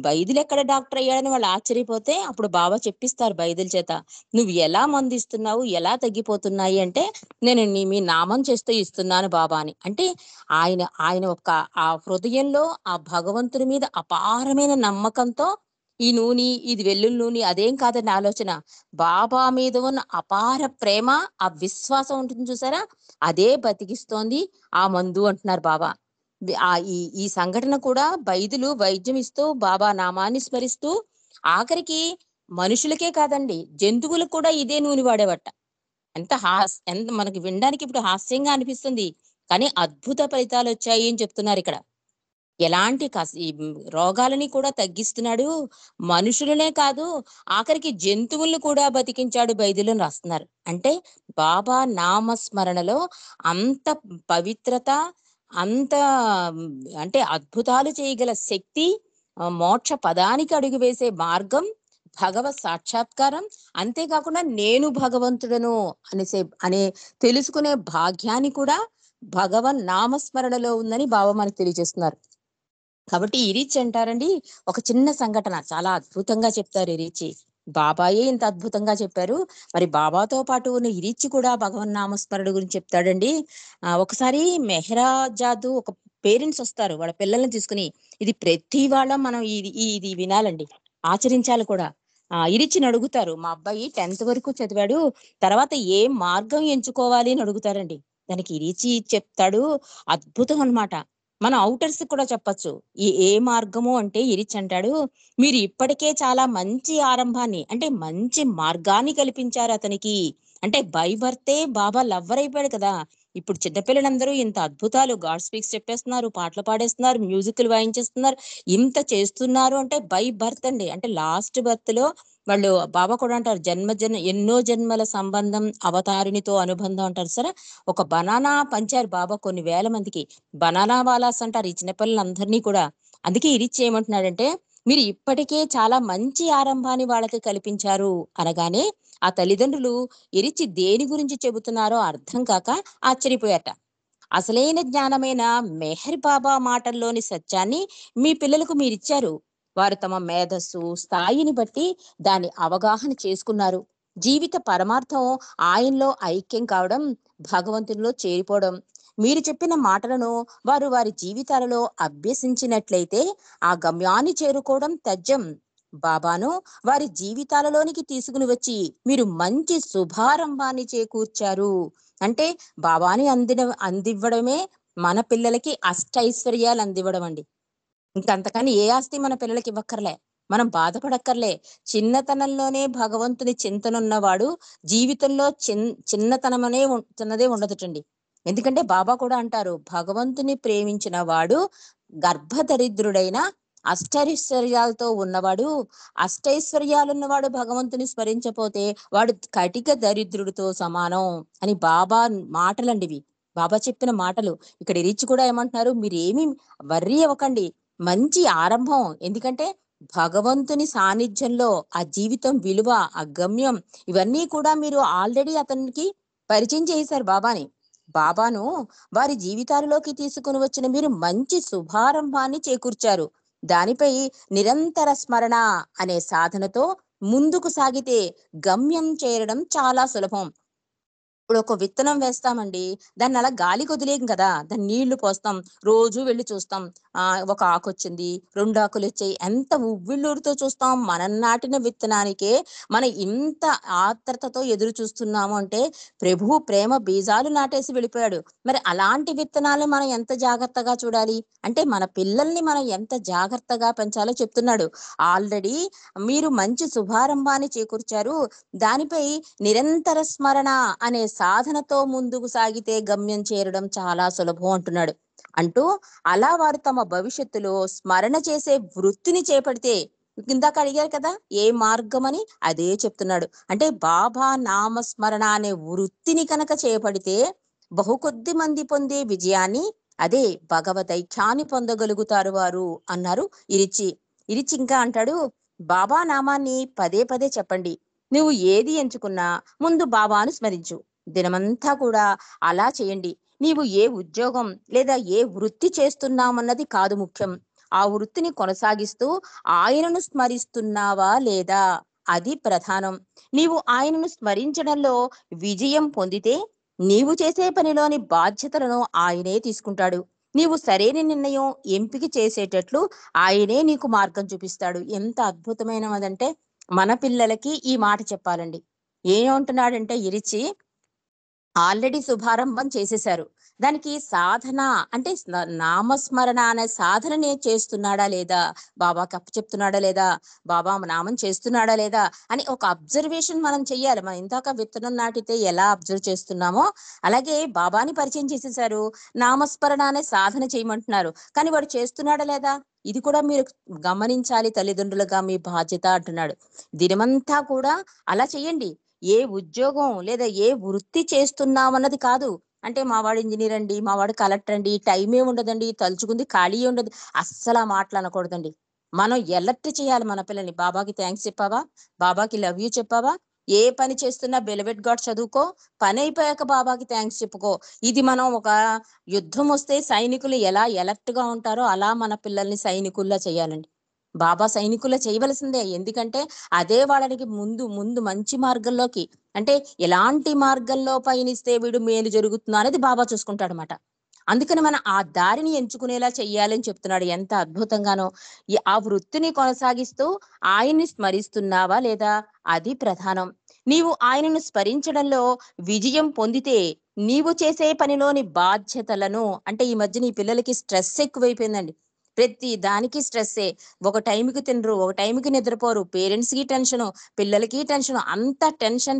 Speaker 1: బైదిలెక్కడ డాక్టర్ అయ్యాడని వాళ్ళు ఆశ్చర్యపోతే అప్పుడు బాబా చెప్పిస్తారు బైదిల చేత. "నువ్వు ఎలా మందిస్తున్నావు? ఎలా తగ్గిపోతున్నాయి?" అంటే, "నేను మీ నామం చేస్తూ ఇస్తున్నాను బాబా" అని. అంటే ఆయన ఆయన ఒక ఆ హృదయంలో ఆ భగవంతుని మీద అపారమైన నమ్మకంతో ఈ నూనె, ఇది వెల్లుల్లి నూనె అదేం కాదండి ఆలోచన. బాబా మీద ఉన్న అపార ప్రేమ, ఆ విశ్వాసం ఉంటుంది చూసారా? అదే బతికిస్తోంది ఆ మందు అంటున్నారు బాబా. ఈ సంఘటన కూడా వైద్యం ఇస్తూ బాబా నామాన్ని స్మరిస్తూ ఆఖరికి మనుషులకే కాదండి, జంతువులకు కూడా ఇదే నూనె వాడేవట. ఎంత మనకి వినడానికి ఇప్పుడు హాస్యంగా అనిపిస్తుంది. కానీ అద్భుత ఫలితాలొచ్చాయి అని చెప్తున్నారిక్కడ. ఎలాంటి రోగాలని కూడా తగ్గిస్తున్నాడు. మనుషులనే కాదు, ఆఖరికి జంతువులను కూడా బతికించాడు బైబిలని రాస్తున్నారు. అంటే బాబా నామస్మరణలో అంత పవిత్రత, అంత హ్మ్, అంటే అద్భుతాలు చేయగల శక్తి, మోక్ష పదానికి అడుగు వేసే మార్గం, భగవత్ సాక్షాత్కారం, అంతేకాకుండా నేను భగవంతుడను అనే తెలుసుకునే భాగ్యాన్ని కూడా భగవన్ నామస్మరణలో ఉందని బాబా మనకు తెలియజేస్తున్నారు. కాబట్టి ఈ రీచ్ అంటారండి, ఒక చిన్న సంఘటన చాలా అద్భుతంగా చెప్తారు ఈ రీచి. బాబాయే ఇంత అద్భుతంగా చెప్పారు. మరి బాబాతో పాటు ఉన్న ఈ రీచి కూడా భగవన్నామస్మరణ గురించి చెప్తాడండి. ఒకసారి మెహ్రాజాదు ఒక పేరెంట్స్ వస్తారు వాళ్ళ పిల్లల్ని తీసుకొని. ఇది ప్రతి వాళ్ళం మనం ఇది వినాలండి. ఆచరించాలి కూడా. ఇరిచిని అడుగుతారు. మా అబ్బాయి 10థ్ వరకు చదివాడు. తర్వాత ఏ మార్గం ఎంచుకోవాలి అని అడుగుతారండి. దానికి ఇరిచి చెప్తాడు. అద్భుతం అన్నమాట. మనం ఔటర్స్‌కి కూడా చెప్పొచ్చు. ఏ మార్గము అంటే ఇరిచ్ అంటాడు, "మీరు ఇప్పటికే చాలా మంచి ఆరంభాన్ని అంటే మంచి మార్గాన్ని కల్పించారు అతనికి." అంటే బై బర్తే బాబా లవ్వర్ అయిపోయాడు కదా! ఇప్పుడు చిన్న పిల్లలందరూ ఇంత అద్భుతాలు గాడ్ స్పీక్స్ చెప్పేస్తున్నారు, పాటలు పాడేస్తున్నారు, మ్యూజిక్‌లు వాయించేస్తున్నారు. ఇంత చేస్తున్నారు అంటే బై బర్త్ అండి. అంటే లాస్ట్ బర్త్‌లో వాళ్ళు బాబా కూడా అంటారు, ఎన్నో జన్మల సంబంధం అవతారినితో అనుబంధం" అంటారు చూసారా? ఒక బనానా పంచారు బాబా కొన్ని వేల మందికి. బనానా వాలాస్ అంటారు ఈ చిన్నపిల్లలందరినీ కూడా. అందుకే ఇరిచ్ ఏమంటున్నాడంటే, "మీరు ఇప్పటికే చాలా మంచి ఆరంభాన్ని వాళ్ళకి కల్పించారు" అనగానే, ఆ తల్లిదండ్రులు ఇరిచి దేని గురించి చెబుతున్నారో అర్థం కాక ఆశ్చర్యపోయారట. అసలైన జ్ఞానమైన మెహర్ బాబా మాటల్లోని సత్యాన్ని మీ పిల్లలకు మీరిచ్చారు. వారు తమ మేధస్సు, స్థాయిని బట్టి దాన్ని అవగాహన చేసుకున్నారు. జీవిత పరమార్థం ఆయనలో ఐక్యం కావడం, భగవంతునిలో చేరిపోవడం. మీరు చెప్పిన మాటలను వారు వారి జీవితాలలో అభ్యసించినట్లయితే ఆ గమ్యాన్ని చేరుకోవడం తథ్యం. బాబాను వారి జీవితాలలోనికి తీసుకుని వచ్చి మీరు మంచి శుభారంభాన్ని చేకూర్చారు. అంటే బాబాని అందివ్వడమే మన పిల్లలకి అష్టైశ్వర్యాలు అందివ్వడం అండి. ఇంకంతకని ఏ ఆస్తి మన పిల్లలకి ఇవ్వక్కర్లే. మనం బాధపడక్కర్లే. చిన్నతనంలోనే భగవంతుని చింతనున్నవాడు జీవితంలో చిన్నదే ఉండదుటండి. ఎందుకంటే బాబా కూడా అంటారు, భగవంతుని ప్రేమించిన వాడు గర్భదరిద్రుడైన అష్టైశ్వర్యాలతో ఉన్నవాడు, అష్టైశ్వర్యాలున్నవాడు భగవంతుని స్మరించపోతే వాడు కటిక దరిద్రుడితో సమానం అని బాబా మాటలండివి. బాబా చెప్పిన మాటలు. ఇక్కడ రిచ్ కూడా ఏమంటున్నారు, మీరేమి వర్రీ అవ్వకండి. మంచి ఆరంభం. ఎందుకంటే భగవంతుని సాన్నిధ్యంలో ఆ జీవితం విలువ, ఆ గమ్యం ఇవన్నీ కూడా మీరు ఆల్రెడీ అతనికి పరిచయం చేశారు బాబాని. బాబాను వారి జీవితాలలోకి తీసుకొని వచ్చిన మీరు మంచి శుభారంభాన్ని చేకూర్చారు. దానిపై నిరంతర స్మరణ అనే సాధనతో ముందుకు సాగితే గమ్యం చేరడం చాలా సులభం. ఇప్పుడు ఒక విత్తనం వేస్తామండి. దాన్నలా గాలికి వదిలేయం కదా! దాన్ని నీళ్లు పోస్తాం. రోజు వెళ్లి చూస్తాం. ఒక ఆకొచ్చింది, 2 ఆకులొచ్చాయి. ఎంత ఉవ్విళ్ళూరుతో చూస్తాం. మనం నాటిన విత్తనానికే మనం ఇంత ఆత్రతతో ఎదురు చూస్తున్నాము అంటే, ప్రభువు ప్రేమ బీజాలు నాటేసి వెళ్ళిపోయాడు. మరి అలాంటి విత్తనాలను మనం ఎంత జాగ్రత్తగా చూడాలి? అంటే మన పిల్లల్ని మనం ఎంత జాగ్రత్తగా పెంచాలో చెప్తున్నాడు. ఆల్రెడీ మీరు మంచి శుభారంభాన్ని చేకూర్చారు. దానిపై నిరంతర స్మరణ అనే సాధనతో ముందుకు సాగితే గమ్యం చేరడం చాలా సులభం అంటున్నాడు. అంటూ అలా వారు తమ భవిష్యత్తులో స్మరణ చేసే వృత్తిని చేపడితే, ఇందాక అడిగారు కదా ఏ మార్గం అని, అదే చెప్తున్నాడు. అంటే బాబా నామస్మరణ అనే వృత్తిని కనుక చేపడితే బహు కొద్ది మంది పొందే విజయాన్ని, అదే భగవదైక్యాన్ని పొందగలుగుతారు వారు అన్నారు ఇరిచి. ఇరిచి ఇంకా అంటాడు, బాబా నామాన్ని పదే పదే చెప్పండి. నువ్వు ఏది ఎంచుకున్నా ముందు బాబాను స్మరించు. దినమంతా కూడా అలా చేయండి. నీవు ఏ ఉద్యోగం లేదా ఏ వృత్తి చేస్తున్నామన్నది కాదు ముఖ్యం. ఆ వృత్తిని కొనసాగిస్తూ ఆయనను స్మరిస్తున్నావా లేదా, అది ప్రధానం. నీవు ఆయనను స్మరించడంలో విజయం పొందితే నీవు చేసే పనిలోని బాధ్యతలను ఆయనే తీసుకుంటాడు. నీవు సరైన నిర్ణయం ఎంపిక చేసేటట్లు ఆయనే నీకు మార్గం చూపిస్తాడు. ఎంత అద్భుతమైనదంటే మన పిల్లలకి ఈ మాట చెప్పాలండి. ఏమంటున్నాడంటే ఇరిచి, ఆల్రెడీ శుభారంభం చేసేశారు. దానికి సాధన అంటే నామస్మరణ అనే సాధననే చేస్తున్నాడా లేదా? బాబాకి అప్పచెప్తున్నాడా లేదా? బాబా నామం చేస్తున్నాడా లేదా? అని ఒక అబ్జర్వేషన్ మనం చెయ్యాలి. మనం ఇందాక విత్తనం నాటితే ఎలా అబ్జర్వ్ చేస్తున్నామో, అలాగే బాబాని పరిచయం చేసేశారు. నామస్మరణ అనే సాధన చేయమంటున్నారు. కానీ వాడు చేస్తున్నాడా లేదా? ఇది కూడా మీరు గమనించాలి తల్లిదండ్రులుగా మీ బాధ్యత అంటున్నాడు. దినమంతా కూడా అలా చేయండి. ఏ ఉద్యోగం లేదా ఏ వృత్తి చేస్తున్నామన్నది కాదు. అంటే మావాడు ఇంజినీర్ అండి, మావాడు కలెక్టర్ అండి, టైమే ఉండదండి, తలుచుకుంది ఖాళీయే ఉండదు. అస్సల ఆ మాటలు అనకూడదండి. మనం ఎలర్ట్ చేయాలి మన పిల్లల్ని. బాబాకి థాంక్స్ చెప్పావా? బాబాకి లవ్ యూ చెప్పావా? ఏ పని చేస్తున్నా బెలవెట్ గాడ్ చదువుకో. పనైపోయాక బాబాకి థాంక్స్ చెప్పుకో. ఇది మనం ఒక యుద్ధం వస్తే సైనికులు ఎలా ఎలర్ట్‌గా ఉంటారో అలా మన పిల్లల్ని సైనికుల్లా చేయాలండి. బాబా సైనికుల్లా చేయవలసిందే. ఎందుకంటే అదే వాళ్ళకి ముందు ముందు మంచి మార్గంలోకి, అంటే ఎలాంటి మార్గంలో పయనిస్తే వీడు మేలు జరుగుతుందో అనేది బాబా చూసుకుంటాడనమాట. అందుకని మనం ఆ దారిని ఎంచుకునేలా చెయ్యాలని చెప్తున్నాడు. ఎంత అద్భుతంగానో! ఆ వృత్తిని కొనసాగిస్తూ ఆయన్ని స్మరిస్తున్నావా లేదా? అది ప్రధానం. నీవు ఆయనను స్మరించడంలో విజయం పొందితే నీవు చేసే పనిలోని బాధ్యతలను, అంటే ఈ మధ్యన ఈ పిల్లలకి స్ట్రెస్ ఎక్కువైపోయిందండి. ప్రతి దానికి స్ట్రెస్సే. ఒక టైంకి తినరు, ఒక టైంకి నిద్రపోరు. పేరెంట్స్‌కి టెన్షను, పిల్లలకి టెన్షను. అంతా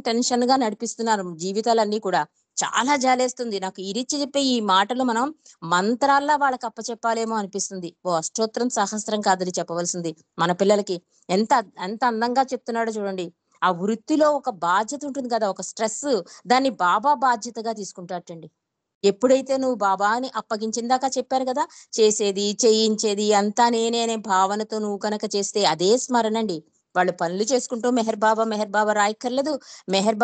Speaker 1: టెన్షన్‌గా నడిపిస్తున్నారు జీవితాలన్నీ కూడా. చాలా జాలేస్తుంది. నాకు ఇరిచ్చి చెప్పే ఈ మాటలు మనం మంత్రాల్లా వాళ్ళకి అప్పచెప్పాలేమో అనిపిస్తుంది. ఓ అష్టోత్తరం, సహస్రం కాదని చెప్పవలసింది మన పిల్లలకి. ఎంత ఎంత అందంగా చెప్తున్నాడో చూడండి. ఆ వృత్తిలో ఒక బాధ్యత ఉంటుంది కదా! ఒక స్ట్రెస్సు. దాన్ని బాబా బాధ్యతగా తీసుకుంటాడటండి. ఎప్పుడైతే నువ్వు బాబా అని అప్పగించిందాక చెప్పారు గదా! చేసేది, చేయించేది అంతా నేనే అనే భావనతో నువ్వు కనుక చేస్తే అదే స్మరణండి. వాళ్ళు పనులు చేసుకుంటూ మెహర్ బాబా రాయక్కర్లేదు. మెహర్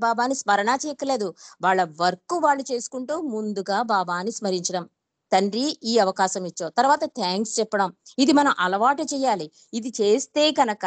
Speaker 1: బాబా అని స్మరణ చేయక్కర్లేదు. వాళ్ళ వర్క్ వాళ్ళు చేసుకుంటూ ముందుగా బాబాని స్మరించడం. తండ్రి ఈ అవకాశం ఇచ్చావు. తర్వాత థాంక్స్ చెప్పడం. ఇది మనం అలవాటు చేయాలి. ఇది చేస్తే కనక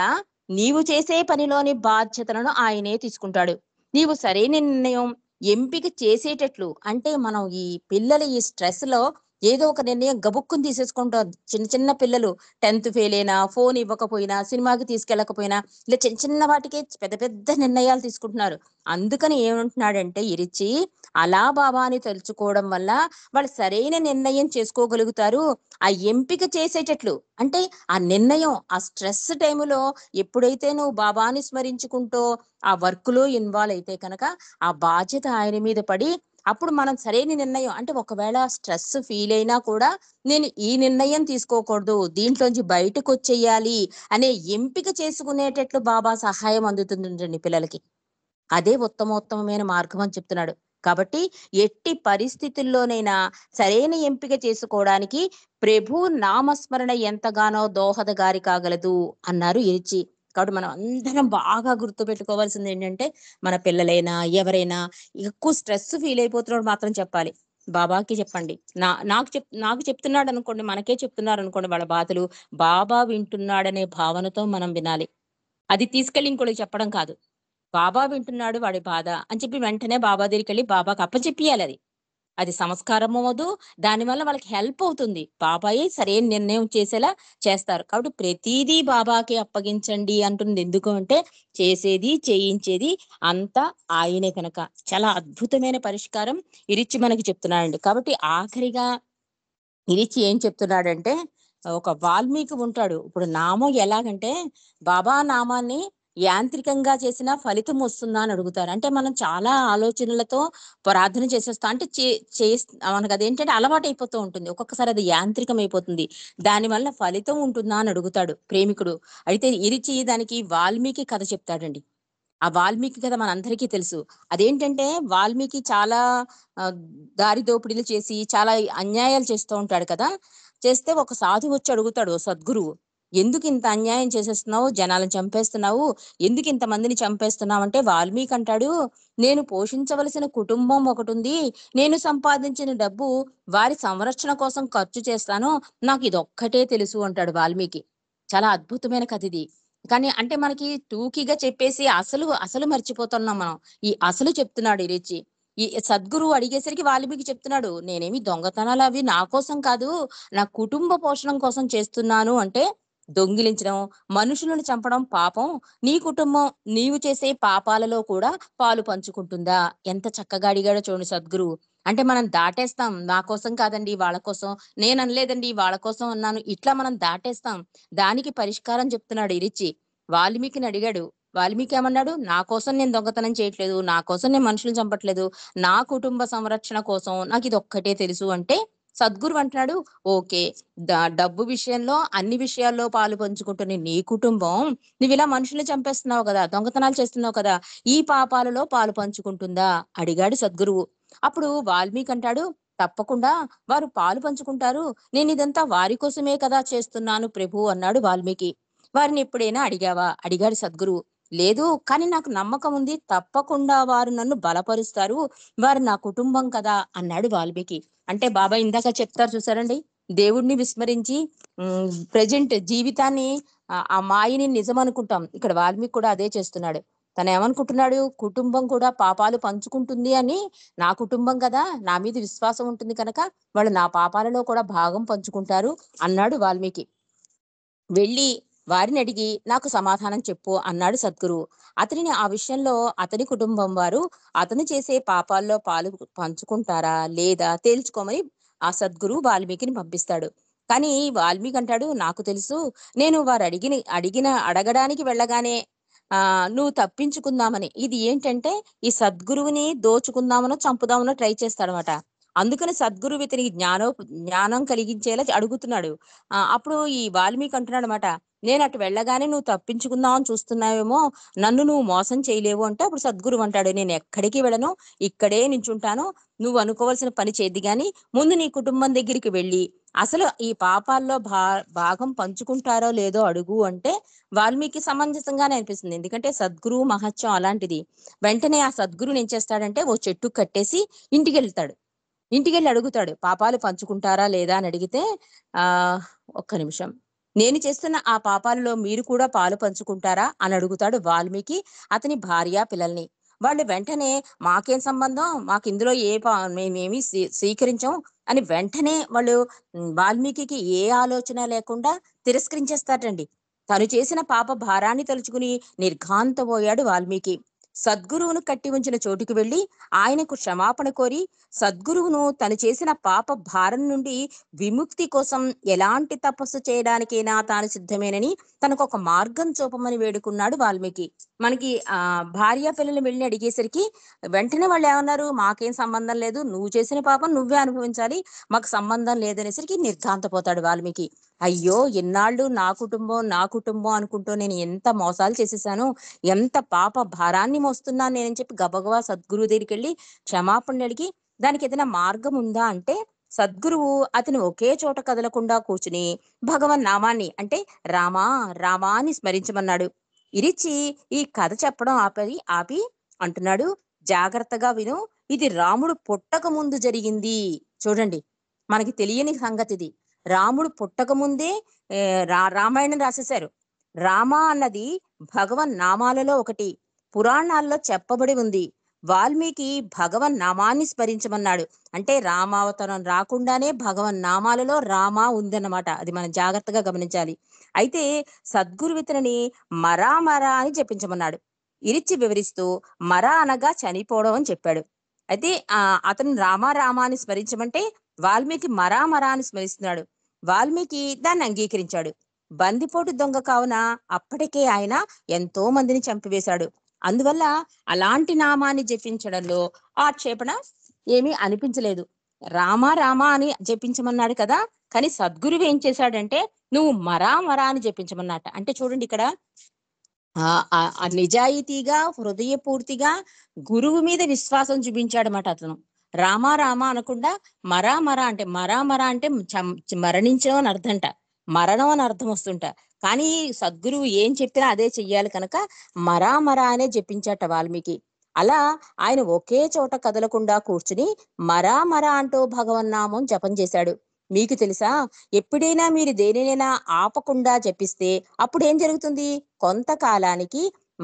Speaker 1: నీవు చేసే పనిలోని బాధ్యతలను ఆయనే తీసుకుంటాడు. నీవు సరైన నిర్ణయం ఎంపిక చేసేటట్లు, అంటే మనం ఈ పిల్లలు ఈ స్ట్రెస్‌లో ఏదో ఒక నిర్ణయం గబుక్కుని తీసేసుకుంటారు. చిన్న చిన్న పిల్లలు 10థ్ ఫెయిల్ అయినా, ఫోన్ ఇవ్వకపోయినా, సినిమాకి తీసుకెళ్ళకపోయినా, ఇలా చిన్న చిన్న వాటికే పెద్ద పెద్ద నిర్ణయాలు తీసుకుంటున్నారు. అందుకని ఏమంటున్నాడంటే ఇరిచి, అలా బాబాని తలుచుకోవడం వల్ల వాళ్ళు సరైన నిర్ణయం చేసుకోగలుగుతారు. ఆ ఎంపిక చేసేటట్లు, అంటే ఆ నిర్ణయం ఆ స్ట్రెస్ టైములో ఎప్పుడైతే నువ్వు బాబాని స్మరించుకుంటూ ఆ వర్క్‌లో ఇన్వాల్వ్ అయితే కనుక ఆ బాధ్యత ఆయన మీద పడి, అప్పుడు మనం సరైన నిర్ణయం, అంటే ఒకవేళ స్ట్రెస్ ఫీల్ అయినా కూడా నేను ఈ నిర్ణయం తీసుకోకూడదు, దీంట్లోంచి బయటకొచ్చేయాలి అనే ఎంపిక చేసుకునేటట్లు బాబా సహాయం అందుతుందండి పిల్లలకి. అదే ఉత్తమోత్తమమైన మార్గం అని చెప్తున్నాడు. కాబట్టి ఎట్టి పరిస్థితుల్లోనైనా సరైన ఎంపిక చేసుకోవడానికి ప్రభు నామస్మరణ ఎంతగానో దోహదగారి కాగలదు అన్నారు ఇరిచి. కాబట్టి మనం అందరం బాగా గుర్తుపెట్టుకోవాల్సిందేంటంటే, మన పిల్లలైనా, ఎవరైనా ఎక్కువ స్ట్రెస్ ఫీల్ అయిపోతున్నప్పుడు మాత్రం చెప్పాలి. బాబాకి చెప్పండి. నాకు చెప్తున్నాడనుకోండి, మనకే చెప్తున్నారనుకోండి వాళ్ళ బాధలు, బాబా వింటున్నాడనే భావనతో మనం వినాలి. అది తీసుకెళ్ళి ఇంకోళ్ళకి చెప్పడం కాదు. బాబా వింటున్నాడు వాడి బాధ అని చెప్పి వెంటనే బాబా దగ్గరికెళ్ళి బాబాకి అప్పచెప్పియాలది. అది సంస్కారం అవ్వదు. దానివల్ల వాళ్ళకి హెల్ప్ అవుతుంది. బాబాయే సరైన నిర్ణయం చేసేలా చేస్తారు. కాబట్టి ప్రతీదీ బాబాకి అప్పగించండి అంటుంది ఎందుకు అంటే, చేసేది, చేయించేది అంతా ఆయనే కనుక. చాలా అద్భుతమైన పరిష్కారం ఇరిచ్చి మనకి చెప్తున్నాడండి. కాబట్టి ఆఖరిగా ఇరిచి ఏం చెప్తున్నాడంటే, ఒక వాల్మీకి ఉంటాడు. ఇప్పుడు నామం ఎలాగంటే, బాబా నామాన్ని యాంత్రికంగా చేసినా ఫలితం వస్తుందా అని అడుగుతారు. అంటే మనం చాలా ఆలోచనలతో ప్రార్థన చేసేస్తాం. అంటే మనకదేంటంటే అలవాటైపోతూ ఉంటుంది. ఒక్కొక్కసారి అది యాంత్రికం అయిపోతుంది. దానివల్ల ఫలితం ఉంటుందా అని అడుగుతాడు ప్రేమికుడు. అయితే ఇరిచి దానికి వాల్మీకి కథ చెప్తాడండి. ఆ వాల్మీకి కథ మనందరికీ తెలుసు. అదేంటంటే వాల్మీకి చాలా ఆహ్, దారి దోపిడీలు చేసి, చాలా అన్యాయాలు చేస్తూ ఉంటాడు కదా! చేస్తే ఒక సాధువు వచ్చి అడుగుతాడు ఓ సద్గురువు. "ఎందుకింత అన్యాయం చేసేస్తున్నావు? జనాలను చంపేస్తున్నావు. ఎందుకింత మందిని చంపేస్తున్నావంటే" వాల్మీకి అంటాడు, "నేను పోషించవలసిన కుటుంబం ఒకటుంది. నేను సంపాదించిన డబ్బు వారి సంరక్షణ కోసం ఖర్చు చేస్తాను. నాకిదొక్కటే తెలుసు" అంటాడు వాల్మీకి. చాలా అద్భుతమైన కథిది. కానీ అంటే మనకి టూకీగా చెప్పేసి అసలు మర్చిపోతున్నాం మనం. ఈ అసలు చెప్తున్నాడు ఇరిచి. ఈ సద్గురువు అడిగేసరికి వాల్మీకి చెప్తున్నాడు. నేనేమి దొంగతనాలవి నా కోసం కాదు, నా కుటుంబ పోషణం కోసం చేస్తున్నాను అంటే, దొంగిలించడం, మనుషులను చంపడం పాపం. నీ కుటుంబం నీవు చేసే పాపాలలో కూడా పాలు పంచుకుంటుందా? ఎంత చక్కగా అడిగాడో చూడండి సద్గురువు. అంటే మనం దాటేస్తాం. నా కోసం కాదండి వాళ్ళ కోసం. నేననలేదండి వాళ్ళ కోసం అన్నాను. ఇట్లా మనం దాటేస్తాం. దానికి పరిష్కారం చెప్తున్నాడు ఇరిచి. వాల్మీకిని అడిగాడు. వాల్మీకి ఏమన్నాడు? "నా కోసం నేను దొంగతనం చేయట్లేదు. నా కోసం నేను మనుషుల్ని చంపట్లేదు. నా కుటుంబ సంరక్షణ కోసం నాకిదొక్కటే తెలుసు" అంటే సద్గురువు అంటున్నాడు, "ఓకే. డబ్బు విషయంలో అన్ని విషయాల్లో పాలు పంచుకుంటున్న నీ కుటుంబం నువ్విలా మనుషుల్ని చంపేస్తున్నావు కదా! దొంగతనాలు చేస్తున్నావు కదా! ఈ పాపాలలో పాలు పంచుకుంటుందా?" అడిగాడు సద్గురువు. అప్పుడు వాల్మీకి అంటాడు, "తప్పకుండా వారు పాలు పంచుకుంటారు. నేనిదంతా వారి కోసమే కదా చేస్తున్నాను ప్రభూ" అన్నాడు వాల్మీకి. "వారిని ఎప్పుడైనా అడిగావా?" అడిగాడు సద్గురువు. "లేదు. కానీ నాకు నమ్మకం ఉంది. తప్పకుండా వారు నన్ను బలపరుస్తారు. వారు నా కుటుంబం కదా!" అన్నాడు వాల్మీకి. అంటే బాబా ఇందాక చెప్తారు చూసారండి. దేవుడిని విస్మరించి ప్రెజెంట్ జీవితాన్ని ఆ మాయని నిజమనుకుంటాం. ఇక్కడ వాల్మీకి కూడా అదే చేస్తున్నాడు. తనేమనుకుంటున్నాడు, కుటుంబం కూడా పాపాలు పంచుకుంటుంది అని, నా కుటుంబం కదా! నా మీద విశ్వాసం ఉంటుంది కనుక, వాళ్ళు నా పాపాలలో కూడా భాగం పంచుకుంటారు అన్నాడు వాల్మీకి. వెళ్ళి వారినడిగి నాకు సమాధానం చెప్పు అన్నాడు సద్గురువు. అతనిని ఆ విషయంలో అతని కుటుంబం వారు అతను చేసే పాపాల్లో పాలు పంచుకుంటారా లేదా తేల్చుకోమని ఆ సద్గురువు వాల్మీకిని పంపిస్తాడు. కానీ వాల్మీకి అంటాడు, నాకు తెలుసు. నేను వారు అడగడానికి వెళ్ళగానే నువ్వు తప్పించుకుందామని. ఇది ఏంటంటే ఈ సద్గురువుని దోచుకుందామనో, చంపుదామనో ట్రై చేస్తాడనమాట. అందుకని సద్గురువు ఇతనికి జ్ఞానం కలిగించేలా అడుగుతున్నాడు. అప్పుడు ఈ వాల్మీకి అంటున్నాడనమాట. "నేనటు వెళ్ళగానే నువ్వు తప్పించుకుందాం అని చూస్తున్నావేమో, నన్ను నువ్వు మోసం చేయలేవు" అంటే అప్పుడు సద్గురువు అంటాడు, "నేనెక్కడికి వెళ్ళను. ఇక్కడే నించుంటాను. నువ్వు అనుకోవాల్సిన పని చేద్ది గాని, ముందు నీ కుటుంబం దగ్గరికి వెళ్ళి, అసలు ఈ పాపాల్లో భాగం పంచుకుంటారో లేదో అడుగు" అంటే వాల్మీకి సమంజసంగానే అనిపిస్తుంది. ఎందుకంటే సద్గురువు మహత్యం అలాంటిది. వెంటనే ఆ సద్గురువుని ఏం చేస్తాడంటే ఓ చెట్టుకి కట్టేసి ఇంటికెళ్తాడు. ఇంటికెళ్ళి అడుగుతాడు. పాపాలు పంచుకుంటారా లేదా అని అడిగితే ఆహ్, ఒక్క నిమిషం. నేను చేస్తున్న ఆ పాపాలలో మీరు కూడా పాలు పంచుకుంటారా అని అడుగుతాడు వాల్మీకి అతని భార్య, పిల్లల్ని. వాళ్ళు వెంటనే మాకేం సంబంధం? మాకిందులో మేమేమి స్వీకరించం అని వెంటనే వాళ్ళు వాల్మీకికి ఏ ఆలోచన లేకుండా తిరస్కరించేస్తారండి. తను చేసిన పాప భారాన్ని తలుచుకుని నిర్ఘాంతపోయాడు వాల్మీకి. సద్గురువును కట్టి ఉంచిన చోటుకి వెళ్లి ఆయనకు క్షమాపణ కోరి సద్గురువును తను చేసిన పాప భారం నుండి విముక్తి కోసం ఎలాంటి తపస్సు చేయడానికైనా తాను సిద్ధమేనని తనకొక మార్గం చూపమని వేడుకున్నాడు వాల్మీకి. మనకి భార్య పిల్లలు వెళ్ళి అడిగేసరికి వెంటనే వాళ్ళేమన్నారు, "మాకేం సంబంధం లేదు. నువ్వు చేసిన పాపం నువ్వే అనుభవించాలి. మాకు సంబంధం లేదనేసరికి" నిర్ఘాంతపోతాడు వాల్మీకి. అయ్యో! ఇన్నాళ్ళు నా కుటుంబం అనుకుంటూ నేను ఎంత మోసాలు చేసేసాను. ఎంత పాప భారాన్ని మోస్తున్నాను నేనని చెప్పి గబగబా సద్గురువు దగ్గరికెళ్ళి క్షమాపణలడిగి దానికేదైనా మార్గం ఉందా అంటే, సద్గురువు అతను ఒకే చోట కదలకుండా కూర్చుని భగవన్నామాన్ని అంటే రామా, రామా అని స్మరించమన్నాడు. ఇరిచి ఈ కథ చెప్పడం ఆపి అంటున్నాడు, "జాగ్రత్తగా విను. ఇది రాముడు పుట్టక ముందు జరిగింది." చూడండి. మనకి తెలియని సంగతిది. రాముడు పుట్టక ముందే రామాయణం రాసేశారు. రామ అన్నది భగవన్ నామాలలో ఒకటి. పురాణాల్లో చెప్పబడి ఉంది. వాల్మీకి భగవన్ నామాన్ని స్మరించమన్నాడు. అంటే రామావతారం రాకుండానే భగవన్ నామాలలో రామ ఉందన్నమాట. అది మనం జాగ్రత్తగా గమనించాలి. అయితే సద్గురు ఇతనిని మరా మరా అని జపించమన్నాడు. ఇరిచి వివరిస్తూ మరా అనగా చనిపోవడం అని చెప్పాడు. అయితే అతను రామ రామ అని స్మరించమంటే వాల్మీకి మరా మరా అని స్మరిస్తున్నాడు. వాల్మీకి దాన్ని అంగీకరించాడు. బందిపోటు దొంగ కావున అప్పటికే ఆయన ఎంతో మందిని చంపివేశాడు. అందువల్ల అలాంటి నామాన్ని జపించడంలో ఆక్షేపణ ఏమీ అనిపించలేదు. రామ రామ అని జపించమన్నాడు కదా, కానీ సద్గురువు ఏం చేశాడంటే నువ్వు మరా మరా అని జపించమన్నట. అంటే చూడండి ఇక్కడ నిజాయితీగా హృదయపూర్తిగా గురువు మీద విశ్వాసం చూపించాడన్నమాట అతను. రామ రామ అనకుండా మరా మరా అంటే మరణించడం అని అర్థంట, మరణం అని అర్థం వస్తుంట. కానీ సద్గురువు ఏం చెప్పినా అదే చెయ్యాలి కనుక మరా మరా అనే జపించాట వాల్మీకి. అలా ఆయన ఒకే చోట కదలకుండా కూర్చుని మరా మరా అంటూ భగవన్నామం జపం చేశాడు. మీకు తెలుసా, ఎప్పుడైనా మీరు దేనినైనా ఆపకుండా జపిస్తే అప్పుడు ఏం జరుగుతుంది? కొంతకాలానికి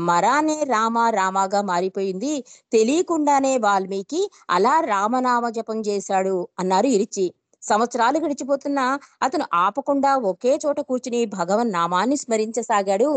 Speaker 1: మరానే రామ రామాగా మారిపోయింది. తెలియకుండానే వాల్మీకి అలా రామనామ జపం చేశాడు అన్నారు ఇరిచి. సంవత్సరాలు గడిచిపోతున్నా అతను ఆపకుండా ఒకే చోట కూర్చుని భగవన్ నామాన్ని స్మరించసాగాడు.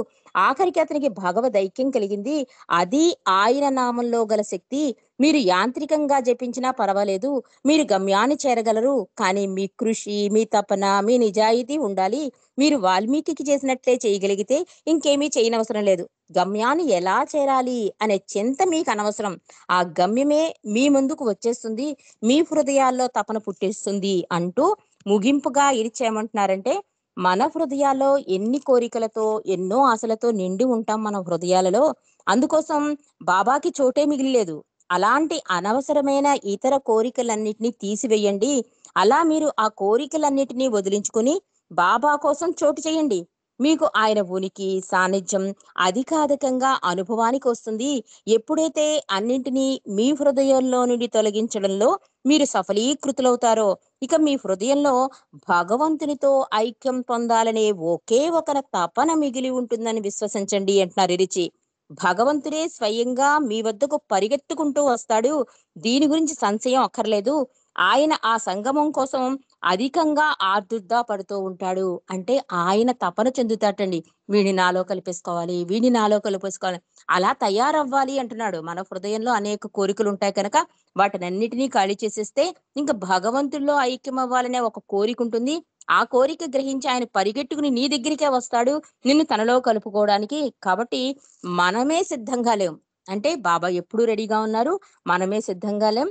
Speaker 1: ఆఖరికి అతనికి భగవద్ ఐక్యం కలిగింది. అది ఆయన నామంలో గల శక్తి. మీరు యాంత్రికంగా జపించినా పర్వాలేదు, మీరు గమ్యాన్ని చేరగలరు. కానీ మీ కృషి, మీ తపన, మీ నిజాయితీ ఉండాలి. మీరు వాల్మీకి చేసినట్లే చేయగలిగితే ఇంకేమీ చేయనవసరం లేదు. గమ్యాన్ని ఎలా చేరాలి అనే చింత మీకు అనవసరం. ఆ గమ్యమే మీ ముందుకు వచ్చేస్తుంది, మీ హృదయాల్లో తపన పుట్టిస్తుంది అంటూ ముగింపుగా ఇరిచేయమంటున్నారంటే, మన హృదయాల్లో ఎన్ని కోరికలతో, ఎన్నో ఆశలతో నిండి ఉంటాం మన హృదయాలలో. అందుకోసం బాబాకి చోటే మిగిలిలేదు. అలాంటి అనవసరమైన ఇతర కోరికలన్నిటినీ తీసివేయండి. అలా మీరు ఆ కోరికలన్నిటినీ వదిలించుకుని బాబా కోసం చోటు చేయండి. మీకు ఆయన ఉనికి, సాన్నిధ్యం అధికాధికంగా అనుభవానికి వస్తుంది. ఎప్పుడైతే అన్నింటినీ మీ హృదయంలో నుండి తొలగించడంలో మీరు సఫలీకృతులవుతారో, ఇక మీ హృదయంలో భగవంతునితో ఐక్యం పొందాలనే ఒకే ఒక తపన మిగిలి ఉంటుందని విశ్వసించండి అంటున్నారు ఇరిచి. భగవంతుడే స్వయంగా మీ వద్దకు పరిగెత్తుకుంటూ వస్తాడు. దీని గురించి సంశయం అక్కర్లేదు. ఆయన ఆ సంగమం కోసం అధికంగా ఆర్దుర్దా పడుతూ ఉంటాడు. అంటే ఆయన తపన చెందుతాటండి. వీడిని నాలో కలిపేసుకోవాలి, వీడిని నాలో కలిపేసుకోవాలి, అలా తయారవ్వాలి అంటున్నాడు. మన హృదయంలో అనేక కోరికలు ఉంటాయి కనుక వాటినన్నిటినీ ఖాళీ చేసేస్తే ఇంకా భగవంతుల్లో ఐక్యం అవ్వాలనే ఒక కోరిక ఉంటుంది. ఆ కోరిక గ్రహించి ఆయన పరిగెట్టుకుని నీ దగ్గరికే వస్తాడు, నిన్ను తనలో కలుపుకోవడానికి. కాబట్టి మనమే సిద్ధంగా లేం. అంటే బాబా ఎప్పుడు రెడీగా ఉన్నారు, మనమే సిద్ధంగా లేం.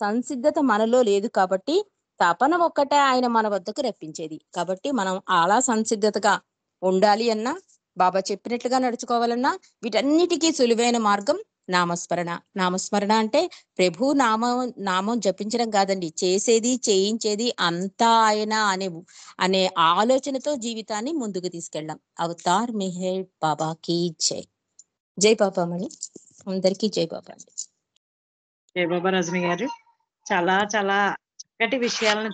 Speaker 1: సంసిద్ధత మనలో లేదు కాబట్టి తపన ఒక్కటే ఆయన మన వద్దకు రప్పించేది. కాబట్టి మనం అలా సంసిద్ధతగా ఉండాలి అన్నా, బాబా చెప్పినట్లుగా నడుచుకోవాలన్నా వీటన్నిటికీ సులువైన మార్గం నామస్మరణ. నామస్మరణ అంటే ప్రభు నామం జపించడం కాదండి, చేసేది చేయించేది అంతా ఆయన అనే ఆలోచనతో జీవితాన్ని ముందుకు తీసుకెళ్ళాం. అవతార్ మెహర్ బాబాకి జై. జై బాబా మణి. అందరికీ జై బాబా అండి.
Speaker 2: జై బాబా రజని గారు, చాలా చాలా చక్కటి విషయాలను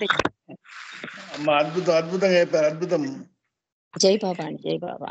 Speaker 3: అద్భుతంగా చెప్పారు. అద్భుతం.
Speaker 1: జై బాబా అండి. జై బాబా.